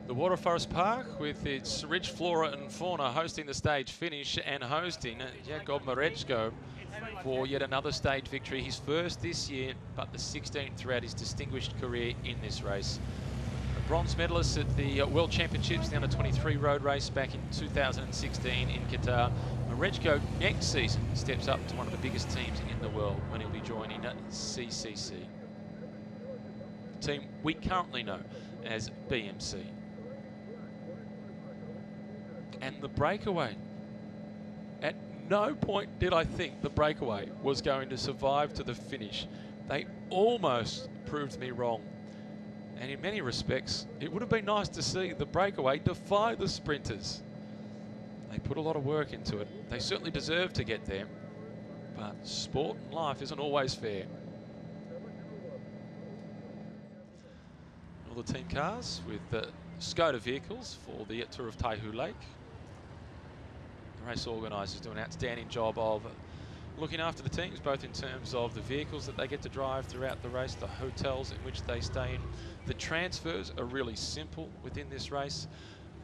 The Water Forest Park, with its rich flora and fauna, hosting the stage finish and hosting Jakub Mareczko for yet another stage victory. His first this year, but the 16th throughout his distinguished career in this race. A bronze medalist at the World Championships, the Under-23 road race back in 2016 in Qatar. Mareczko next season steps up to one of the biggest teams in the world when he'll be joining CCC, the team we currently know as BMC. And the Breakaway. At no point did I think the Breakaway was going to survive to the finish. They almost proved me wrong. And in many respects, it would have been nice to see the Breakaway defy the sprinters. They put a lot of work into it. They certainly deserve to get there. But sport and life isn't always fair. All the team cars with the Skoda vehicles for the Tour of Taihu Lake. Race organisers do an outstanding job of looking after the teams, both in terms of the vehicles that they get to drive throughout the race, the hotels in which they stay in. The transfers are really simple within this race.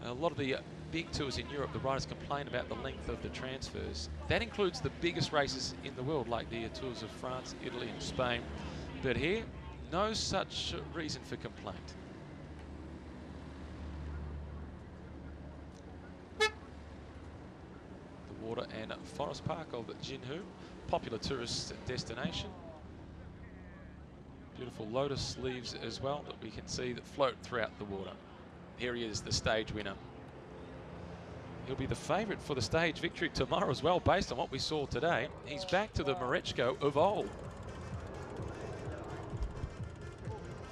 A lot of the big tours in Europe, the riders complain about the length of the transfers. That includes the biggest races in the world, like the Tours of France, Italy and Spain. But here, no such reason for complaint. Water and Forest Park of Jinhu, popular tourist destination. Beautiful lotus leaves as well that we can see that float throughout the water. Here he is, the stage winner. He'll be the favourite for the stage victory tomorrow as well, based on what we saw today. He's back to the Mareczko of old.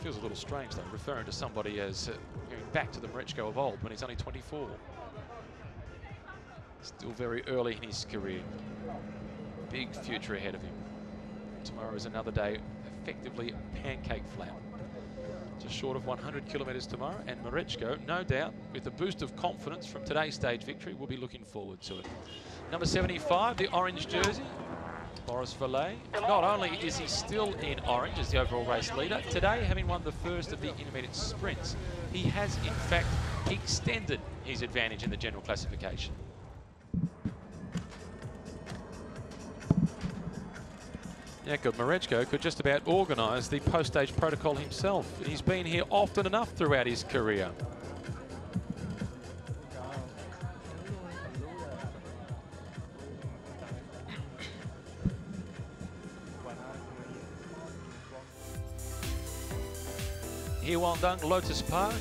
Feels a little strange though, referring to somebody as going back to the Mareczko of old when he's only 24. Still very early in his career. Big future ahead of him. Tomorrow is another day, effectively pancake flat. Just short of 100 kilometres tomorrow, and Mareczko, no doubt, with a boost of confidence from today's stage victory, will be looking forward to it. Number 75, the orange jersey, Boris Valet. Not only is he still in orange as the overall race leader, today, having won the first of the intermediate sprints, he has in fact extended his advantage in the general classification. Jakub Mareczko could just about organise the post-stage protocol himself. He's been here often enough throughout his career. Here, Wandang Lotus Park,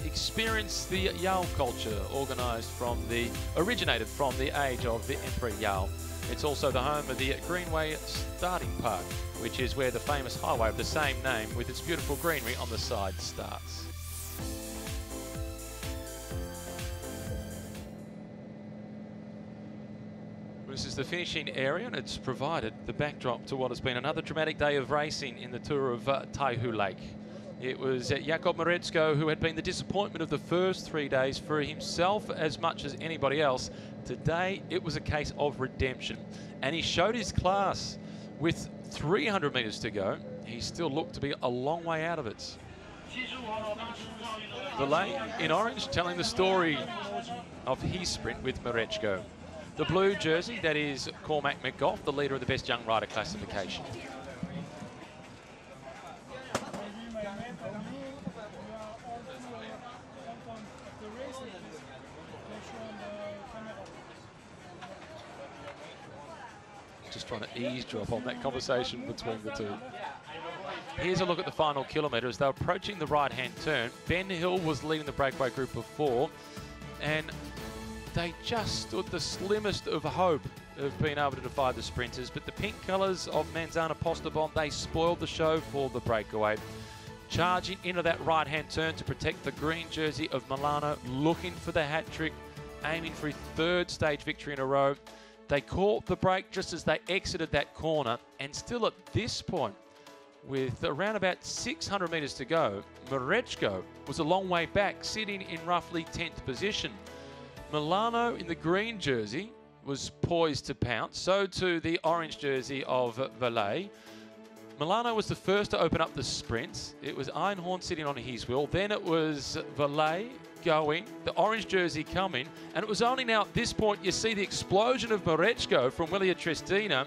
experience the Yao culture, originated from the age of the Emperor Yao. It's also the home of the Greenway Starting Park, which is where the famous highway of the same name with its beautiful greenery on the side starts. This is the finishing area, and it's provided the backdrop to what has been another dramatic day of racing in the Tour of Taihu Lake. It was Jakob Mareczko who had been the disappointment of the first 3 days for himself as much as anybody else. Today, it was a case of redemption, and he showed his class. With 300 metres to go, he still looked to be a long way out of it. Valet in orange telling the story of his sprint with Mareczko. The blue jersey, that is Cormac McGough, the leader of the Best Young Rider classification. Just trying to eavesdrop on that conversation between the two. Here's a look at the final kilometre as they're approaching the right-hand turn. Ben Hill was leading the breakaway group of 4, and they just stood the slimmest of hope of being able to defy the sprinters, but the pink colours of Manzana Postobon, they spoiled the show for the breakaway. Charging into that right-hand turn to protect the green jersey of Milano, looking for the hat-trick, aiming for his 3rd stage victory in a row. They caught the break just as they exited that corner, and still at this point, with around about 600 metres to go, Mareczko was a long way back, sitting in roughly 10th position. Milano in the green jersey was poised to pounce, so too the orange jersey of Valet. Milano was the first to open up the sprint. It was Einhorn sitting on his wheel, then it was Valet going, the orange jersey coming, and it was only now at this point you see the explosion of Mareczko from Willia Trestina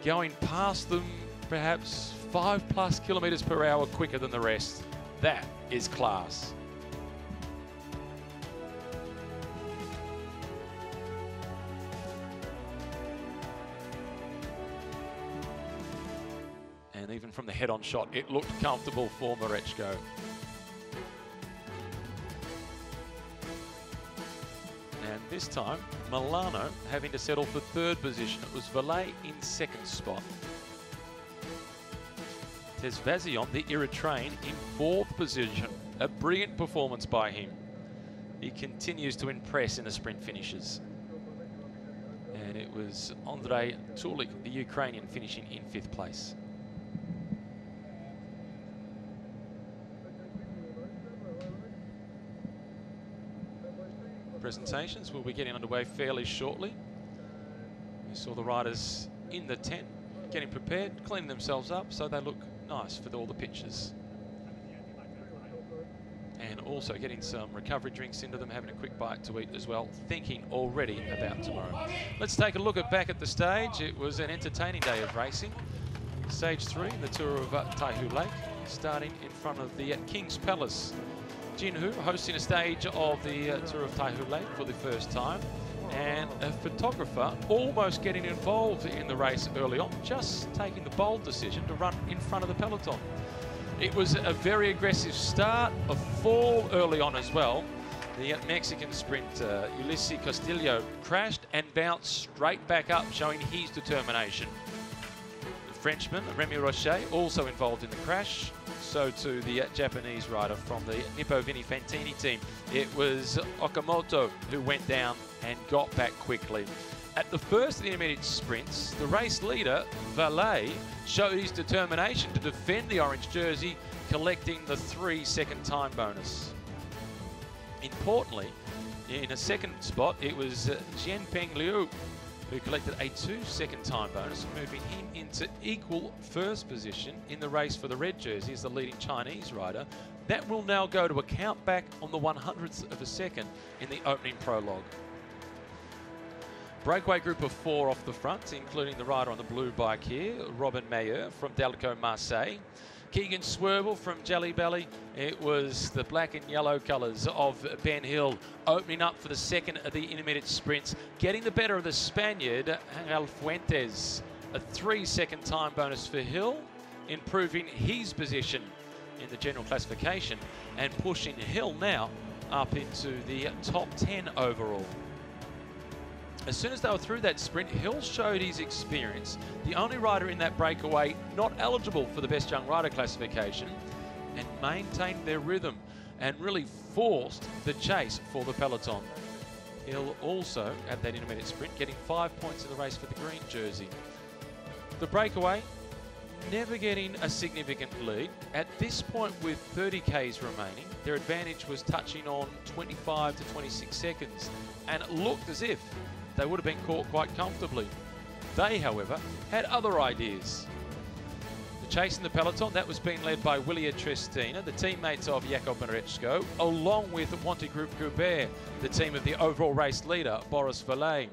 going past them perhaps 5+ kilometres per hour quicker than the rest. That is class. And even from the head-on shot, it looked comfortable for Mareczko. And this time, Milano having to settle for 3rd position. It was Valet in 2nd spot. Tez Vazion, the Eritrean, in 4th position. A brilliant performance by him. He continues to impress in the sprint finishes. And it was Andrei Tulik, the Ukrainian, finishing in 5th place. Presentations will be getting underway fairly shortly. We saw the riders in the tent getting prepared, cleaning themselves up so they look nice for all the pictures. And also getting some recovery drinks into them, having a quick bite to eat as well, thinking already about tomorrow. Let's take a look back at the stage. It was an entertaining day of racing. Stage 3 in the Tour of Taihu Lake, starting in front of the King's Palace. Jinhu hosting a stage of the Tour of Taihu Lake for the first time, and a photographer almost getting involved in the race early on, just taking the bold decision to run in front of the peloton. It was a very aggressive start, a fall early on as well. The Mexican sprinter Ulises Castillo crashed and bounced straight back up, showing his determination. The Frenchman Remy Rocher also involved in the crash. So too the Japanese rider from the Nippo Vini Fantini team. It was Okamoto who went down and got back quickly. At the first intermediate sprints, the race leader, Valet, showed his determination to defend the orange jersey, collecting the 3-second time bonus. Importantly, in a 2nd spot, it was Jianpeng Liu who collected a 2-second time bonus, moving him into equal 1st position in the race for the red jersey as the leading Chinese rider. That will now go to a count back on the 100th of a second in the opening prologue. Breakaway group of 4 off the front, including the rider on the blue bike here, Robin Mayer from Delco Marseille. Keegan Swerble from Jelly Belly. It was the black and yellow colours of Ben Hill opening up for the 2nd of the intermediate sprints, getting the better of the Spaniard, Angel Fuentes. A 3-second time bonus for Hill, improving his position in the general classification and pushing Hill now up into the top 10 overall. As soon as they were through that sprint, Hill showed his experience. The only rider in that breakaway not eligible for the Best Young Rider classification, and maintained their rhythm and really forced the chase for the peloton. Hill also, at that intermediate sprint, getting 5 points in the race for the green jersey. The breakaway, never getting a significant lead. At this point, with 30 Ks remaining, their advantage was touching on 25 to 26 seconds, and it looked as if they would have been caught quite comfortably. They, however, had other ideas. The chase in the peloton, that was being led by Willia Trestina, the teammates of Jakob Mareczko, along with Wanty Group Goubert, the team of the overall race leader, Boris Vallet.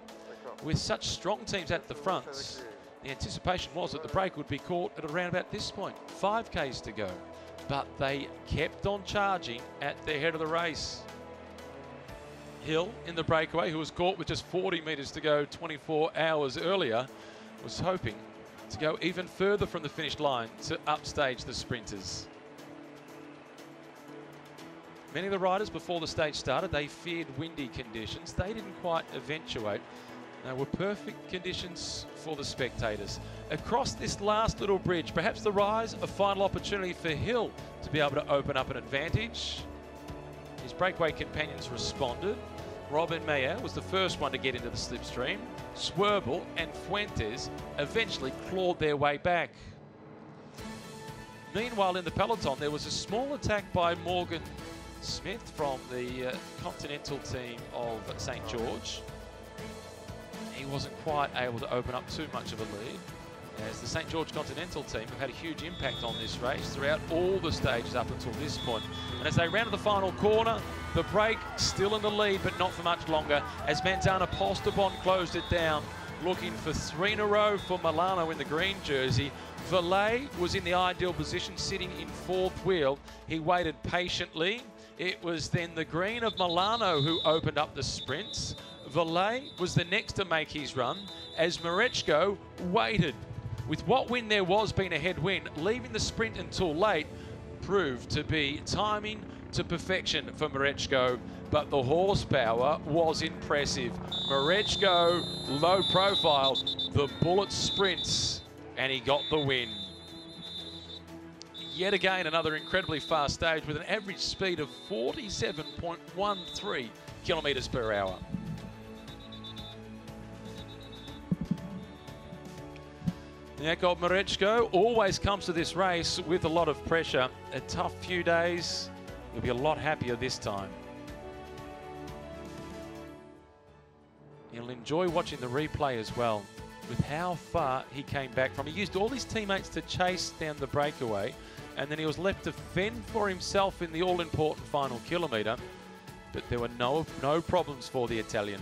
With such strong teams at the front, the anticipation was that the break would be caught at around about this point, 5 Ks to go. But they kept on charging at the head of the race. Hill in the breakaway, who was caught with just 40 metres to go 24 hours earlier, was hoping to go even further from the finish line to upstage the sprinters. Many of the riders before the stage started, they feared windy conditions. They didn't quite eventuate. They were perfect conditions for the spectators. Across this last little bridge, perhaps the rise, a final opportunity for Hill to be able to open up an advantage. His breakaway companions responded. Robin Meyer was the first one to get into the slipstream. Swerble and Fuentes eventually clawed their way back. Meanwhile, in the peloton, there was a small attack by Morgan Smith from the Continental team of St. George. He wasn't quite able to open up too much of a lead, as the St. George Continental team have had a huge impact on this race throughout all the stages up until this point. And as they rounded the final corner, the break still in the lead, but not for much longer, as Manzana Postobon closed it down, looking for 3 in a row for Milano in the green jersey. Vallet was in the ideal position, sitting in 4th wheel. He waited patiently. It was then the green of Milano who opened up the sprints. Vallet was the next to make his run, as Mareczko waited. With what wind there was being a headwind, leaving the sprint until late proved to be timing to perfection for Mareczko, but the horsepower was impressive. Mareczko, low profile, the bullet sprints, and he got the win. Yet again, another incredibly fast stage with an average speed of 47.13 kilometres per hour. Jakob Mareczko always comes to this race with a lot of pressure. A tough few days. He'll be a lot happier this time. He'll enjoy watching the replay as well, with how far he came back from. He used all his teammates to chase down the breakaway, and then he was left to fend for himself in the all-important final kilometre. But there were no problems for the Italian.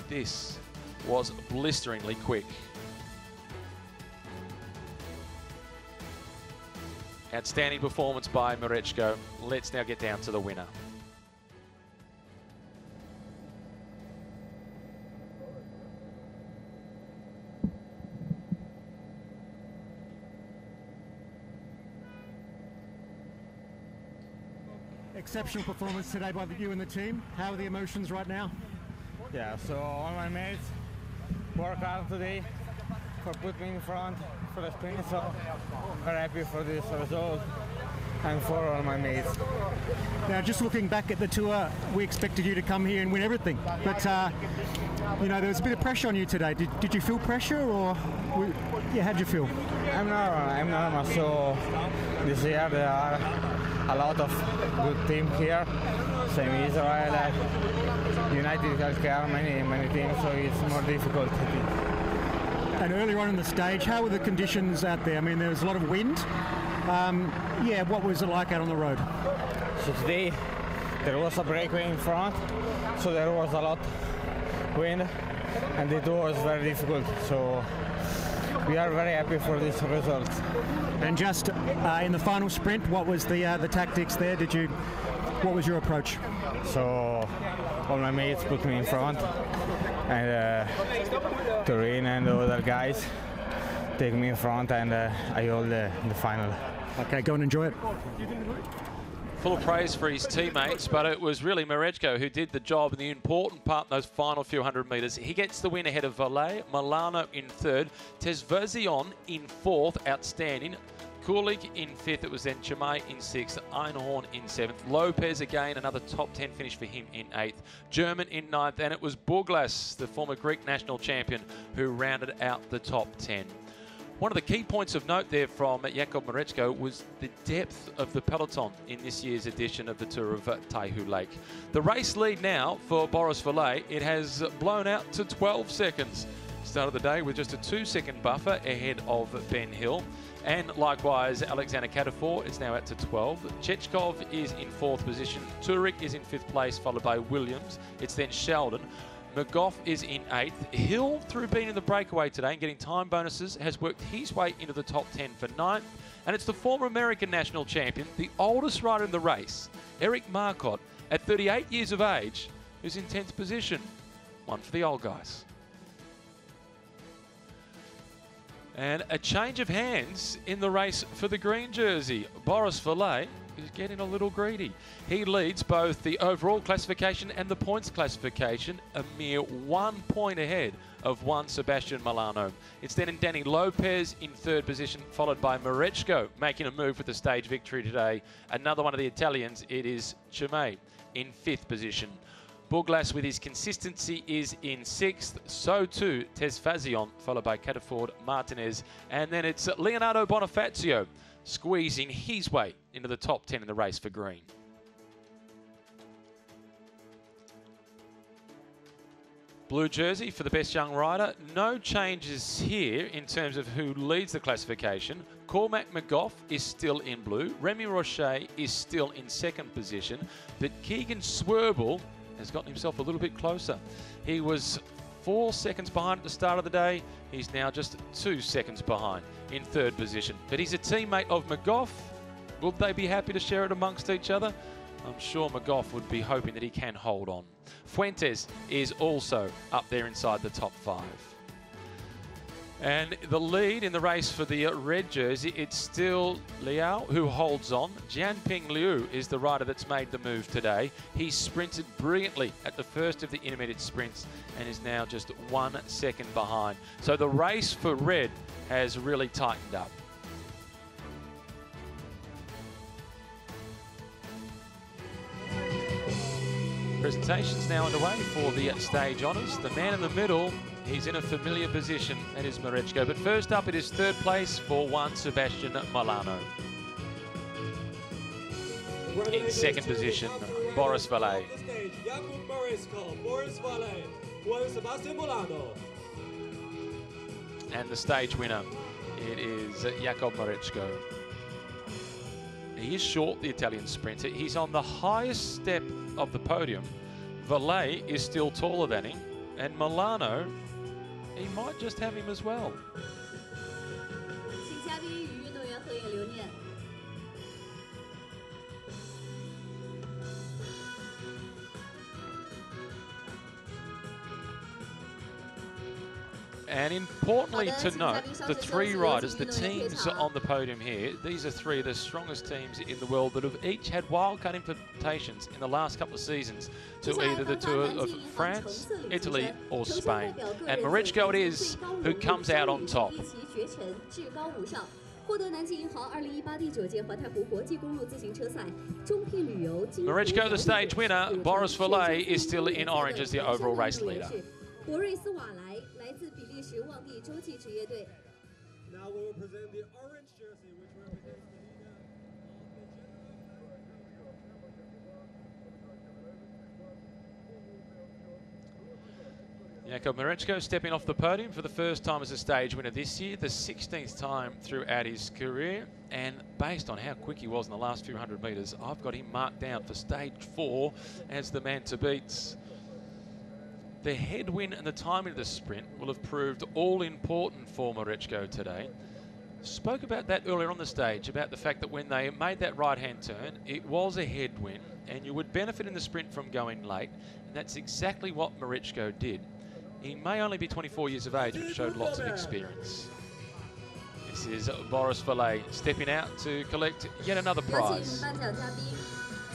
This was blisteringly quick. Outstanding performance by Mareczko. Let's now get down to the winner. Exceptional performance today by you and the team. How are the emotions right now? Yeah, so all my mates work hard today for putting me in front for the sprint, so very happy for this result and for all my mates. Now, just looking back at the tour, we expected you to come here and win everything, but you know, there was a bit of pressure on you today. Did you feel pressure, or yeah, how'd you feel? I'm normal. So this year there are a lot of good teams here, same Israel, United Healthcare, many teams, so it's more difficult. And earlier on in the stage, how were the conditions out there? I mean, there was a lot of wind. Yeah, what was it like out on the road? So today there was a breakaway in front, so there was a lot of wind, and it was very difficult. So we are very happy for this result. And just in the final sprint, what was the tactics there? What was your approach? So all my mates put me in front, and Turin and the other guys take me in front, and I hold the final. Okay, go and enjoy it. full of praise for his teammates, but it was really Marechko who did the job in the important part in those final few hundred metres. He gets the win ahead of Valle, Milano in third, Tesverzion in fourth, outstanding. Kulik in fifth, it was then Chimay in sixth, Einhorn in seventh, Lopez again, another top 10 finish for him in eighth, German in ninth, and it was Burglas, the former Greek national champion, who rounded out the top 10. One of the key points of note there from Jakub Marechko was the depth of the peloton in this year's edition of the Tour of Taihu Lake. The race lead now for Boris Valle, it has blown out to 12 seconds. Start of the day with just a 2-second buffer ahead of Ben Hill. And likewise, Alexander Catafor is now out to 12. Chechkov is in fourth position. Turek is in fifth place, followed by Williams. It's then Sheldon. McGough is in eighth. Hill, through being in the breakaway today and getting time bonuses, has worked his way into the top 10 for ninth. And it's the former American national champion, the oldest rider in the race, Eric Marcotte, at 38 years of age, who's in 10th position. One for the old guys. And a change of hands in the race for the green jersey. Boris Valle is getting a little greedy. He leads both the overall classification and the points classification, a mere 1 point ahead of Juan Sebastian Milano. It's then Danny Lopez in third position, followed by Marechko making a move with the stage victory today. Another one of the Italians, it is Chimay in fifth position. Burglas with his consistency is in sixth, so too Tesfazion, followed by Cataford, Martinez, and then it's Leonardo Bonifacio squeezing his way into the top 10 in the race for green. Blue jersey for the best young rider. No changes here in terms of who leads the classification. Cormac McGough is still in blue. Remy Roche is still in second position, but Keegan Swerble has gotten himself a little bit closer. He was 4 seconds behind at the start of the day. He's now just 2 seconds behind in third position. But he's a teammate of McGough. Will they be happy to share it amongst each other? I'm sure McGough would be hoping that he can hold on. Fuentes is also up there inside the top 5. And the lead in the race for the red jersey, it's still Liao who holds on. Jianping Liu is the rider that's made the move today. He sprinted brilliantly at the first of the intermediate sprints and is now just 1 second behind. So the race for red has really tightened up. Presentation's now underway for the stage honours. The man in the middle, he's in a familiar position, that is Marechko. But first up, it is third place for Juan Sebastian Milano. In second position, Boris Valle. And the stage winner, it is Jakub Marechko. He is short, the Italian sprinter. He's on the highest step of the podium. Valle is still taller than him. And Milano, he might just have him as well. And importantly to note, the 3 riders, the teams on the podium here, these are 3 of the strongest teams in the world that have each had wildcard invitations in the last couple of seasons to either the Tour of France, Italy or Spain. And Marechko it is who comes out on top. Marechko, the stage winner. Boris Valle is still in orange as the overall race leader. Now we will present the orange jersey, which represents the Jakub Marechko stepping off the podium for the first time as a stage winner this year, the 16th time throughout his career. And based on how quick he was in the last few hundred metres, I've got him marked down for stage 4 as the man to beat. The headwind and the timing of the sprint will have proved all important for Marechko today. Spoke about that earlier on the stage, about the fact that when they made that right-hand turn, it was a headwind and you would benefit in the sprint from going late. And that's exactly what Marechko did. He may only be 24 years of age, but showed lots of experience. This is Boris Valle stepping out to collect yet another prize.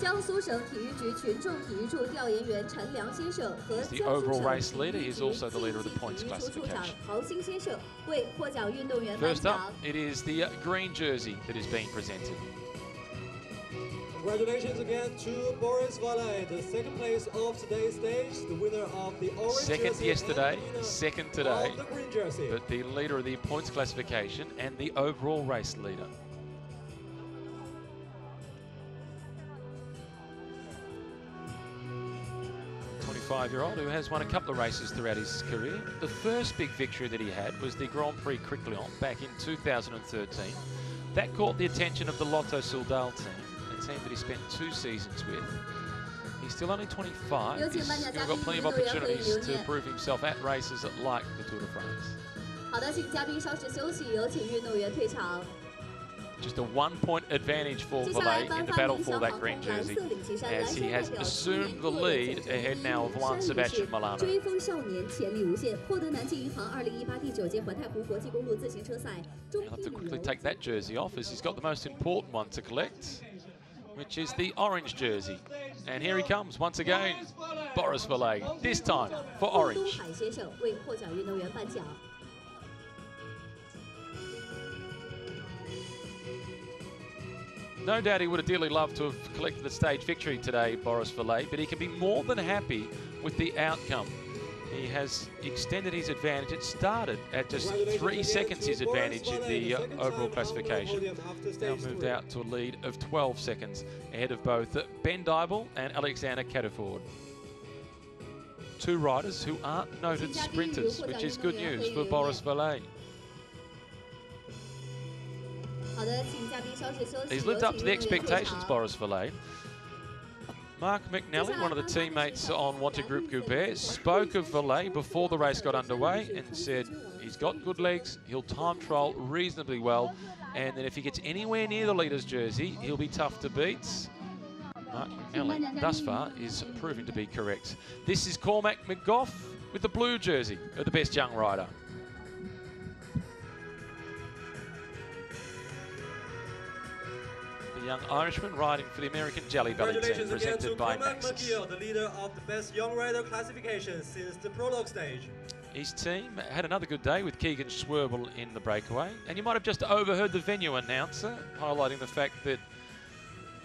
江苏省体育局群众体育处调研员陈良先生和 The overall race leader is also the leader of the points classification. 郝兴先生为获奖运动员颁 First 奖。 up, it is the green jersey that is being presented. Congratulations again to Boris Valle, the second place of today's stage, the winner of the orange Second jersey yesterday, and the winner second today, of the green jersey. but the leader of the points classification and the overall race leader. Five-year-old who has won a couple of races throughout his career. The first big victory that he had was the Grand Prix Criclion back in 2013. That caught the attention of the Lotto Soudal team, a team that he spent 2 seasons with. He's still only 25. He's still got plenty of opportunities to prove himself at races like the Tour de France. 好的，请嘉宾稍事休息，有请运动员退场。 Just a 1-point advantage for Valle in the battle for that green jersey, as he has assumed the lead ahead now of Juan Sebastian Milano. 追风少年潜力无限，获得南京银行2018第9届环太湖国际公路自行车赛。 He'll have to quickly take that jersey off, as he's got the most important one to collect, which is the orange jersey. And here he comes once again, Boris Valle, this time for orange. 海先生为获奖运动员颁奖。 No doubt he would have dearly loved to have collected the stage victory today, Boris Valle, but he can be more than happy with the outcome. He has extended his advantage. It started at just 3 seconds his advantage in the overall classification. It's now moved out to a lead of 12 seconds ahead of both Ben Dybel and Alexander Cataford. 2 riders who aren't noted sprinters, which is good news for Boris Valle. He's lived up to the expectations, Boris Valle. Mark McNally, one of the teammates on Wanted Group Goubert, spoke of Valle before the race got underway and said he's got good legs, he'll time trial reasonably well, and that if he gets anywhere near the leader's jersey, he'll be tough to beat. Mark McNally, thus far, is proving to be correct. This is Cormac McGough with the blue jersey of the best young rider. Young Irishman riding for the American Jelly Belly team, presented by Maxis. McGill, the leader of the best young rider classification since the prologue stage. His team had another good day with Keegan Schwerbel in the breakaway, and you might have just overheard the venue announcer highlighting the fact that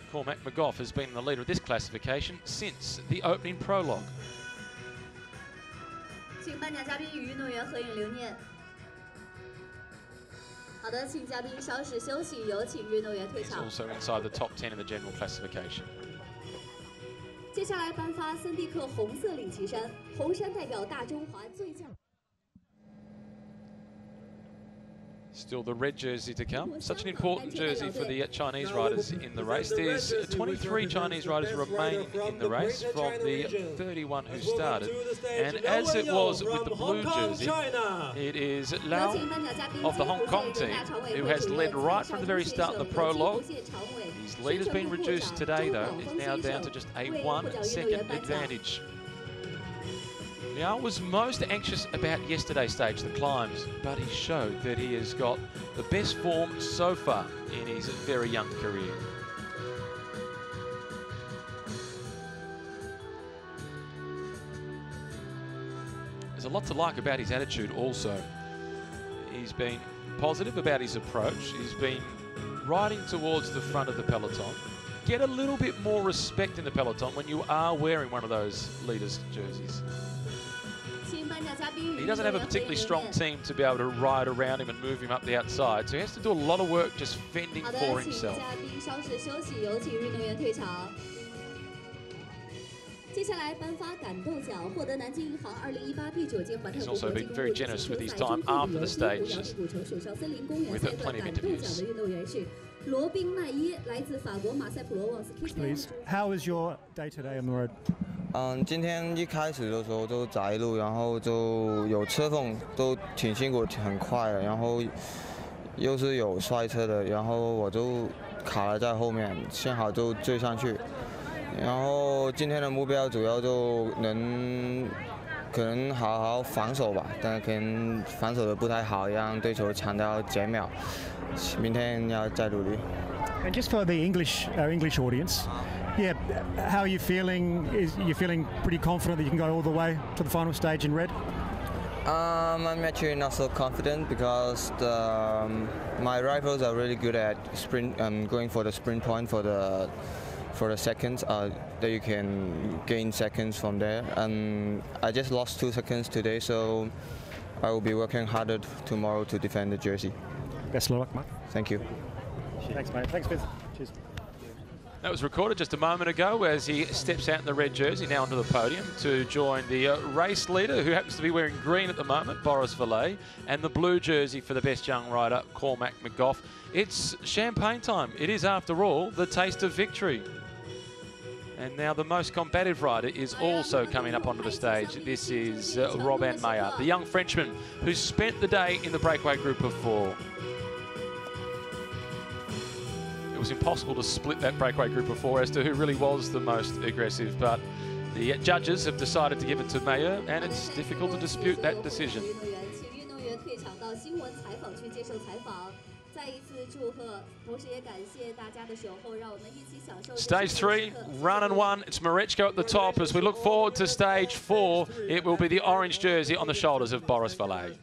Cormac McGough has been the leader of this classification since the opening prologue. 请颁奖嘉宾与运动员合影留念。 好的，请嘉宾稍事休息，有请运动员退 He's 场。 also inside the top 10 in the general classification. 接下来颁发森蒂克红色领旗衫，红衫代表大中华最佳。 Still the red jersey to come. Such an important jersey for the Chinese riders in the race. There's 23 Chinese riders remaining in the race from the 31 who started. And as it was with the blue jersey, it is Lau of the Hong Kong team who has led right from the very start in the prologue. His lead has been reduced today, though. It's now down to just a 1-second advantage. Liao was most anxious about yesterday's stage, the climbs, but he showed that he has got the best form so far in his very young career. There's a lot to like about his attitude also. He's been positive about his approach. He's been riding towards the front of the peloton. Get a little bit more respect in the peloton when you are wearing one of those leaders' jerseys. He doesn't have a particularly strong team to be able to ride around him and move him up the outside, so he has to do a lot of work just fending for himself. 接下来颁发感动奖，获得南京银行2018第9届环太湖国际公路自行车赛中第1名，古城水上森林公园赛段感动奖的运动员是罗宾奈耶，来自法国马赛普罗旺斯。Please, how was your day today on the road? 今天一开始的时候就窄路，然后就有车缝，都挺辛苦，很快的，然后又是有摔车的，然后我就卡了在后面，幸好就追上去。然后今天的目标主要就可能好好防守吧，但可能防守的不太好，让对手抢到减秒。明天要再努力。And just for the English audience, Yeah, how are you feeling? You feeling pretty confident that you can go all the way to the final stage in red? I'm actually not so confident because my rivals are really good at sprint. Going for the sprint point for the seconds. That you can gain seconds from there. And I just lost 2 seconds today, so I will be working harder tomorrow to defend the jersey. Best of luck, Mark. Thank you. Thanks, mate. Thanks, Vince. Cheers. That was recorded just a moment ago as he steps out in the red jersey now onto the podium to join the race leader, who happens to be wearing green at the moment, Boris Valet, and the blue jersey for the best young rider, Cormac McGough. It's champagne time. It is, after all, the taste of victory. And now the most combative rider is also coming up onto the stage. This is Robin Maillard, the young Frenchman who spent the day in the breakaway group of 4. It was impossible to split that breakaway group of 4 as to who really was the most aggressive, but the judges have decided to give it to Maillard, and it's difficult to dispute that decision. Stage 3, run and 1. It's Marechko at the top. As we look forward to stage 4, it will be the orange jersey on the shoulders of Boris Valet.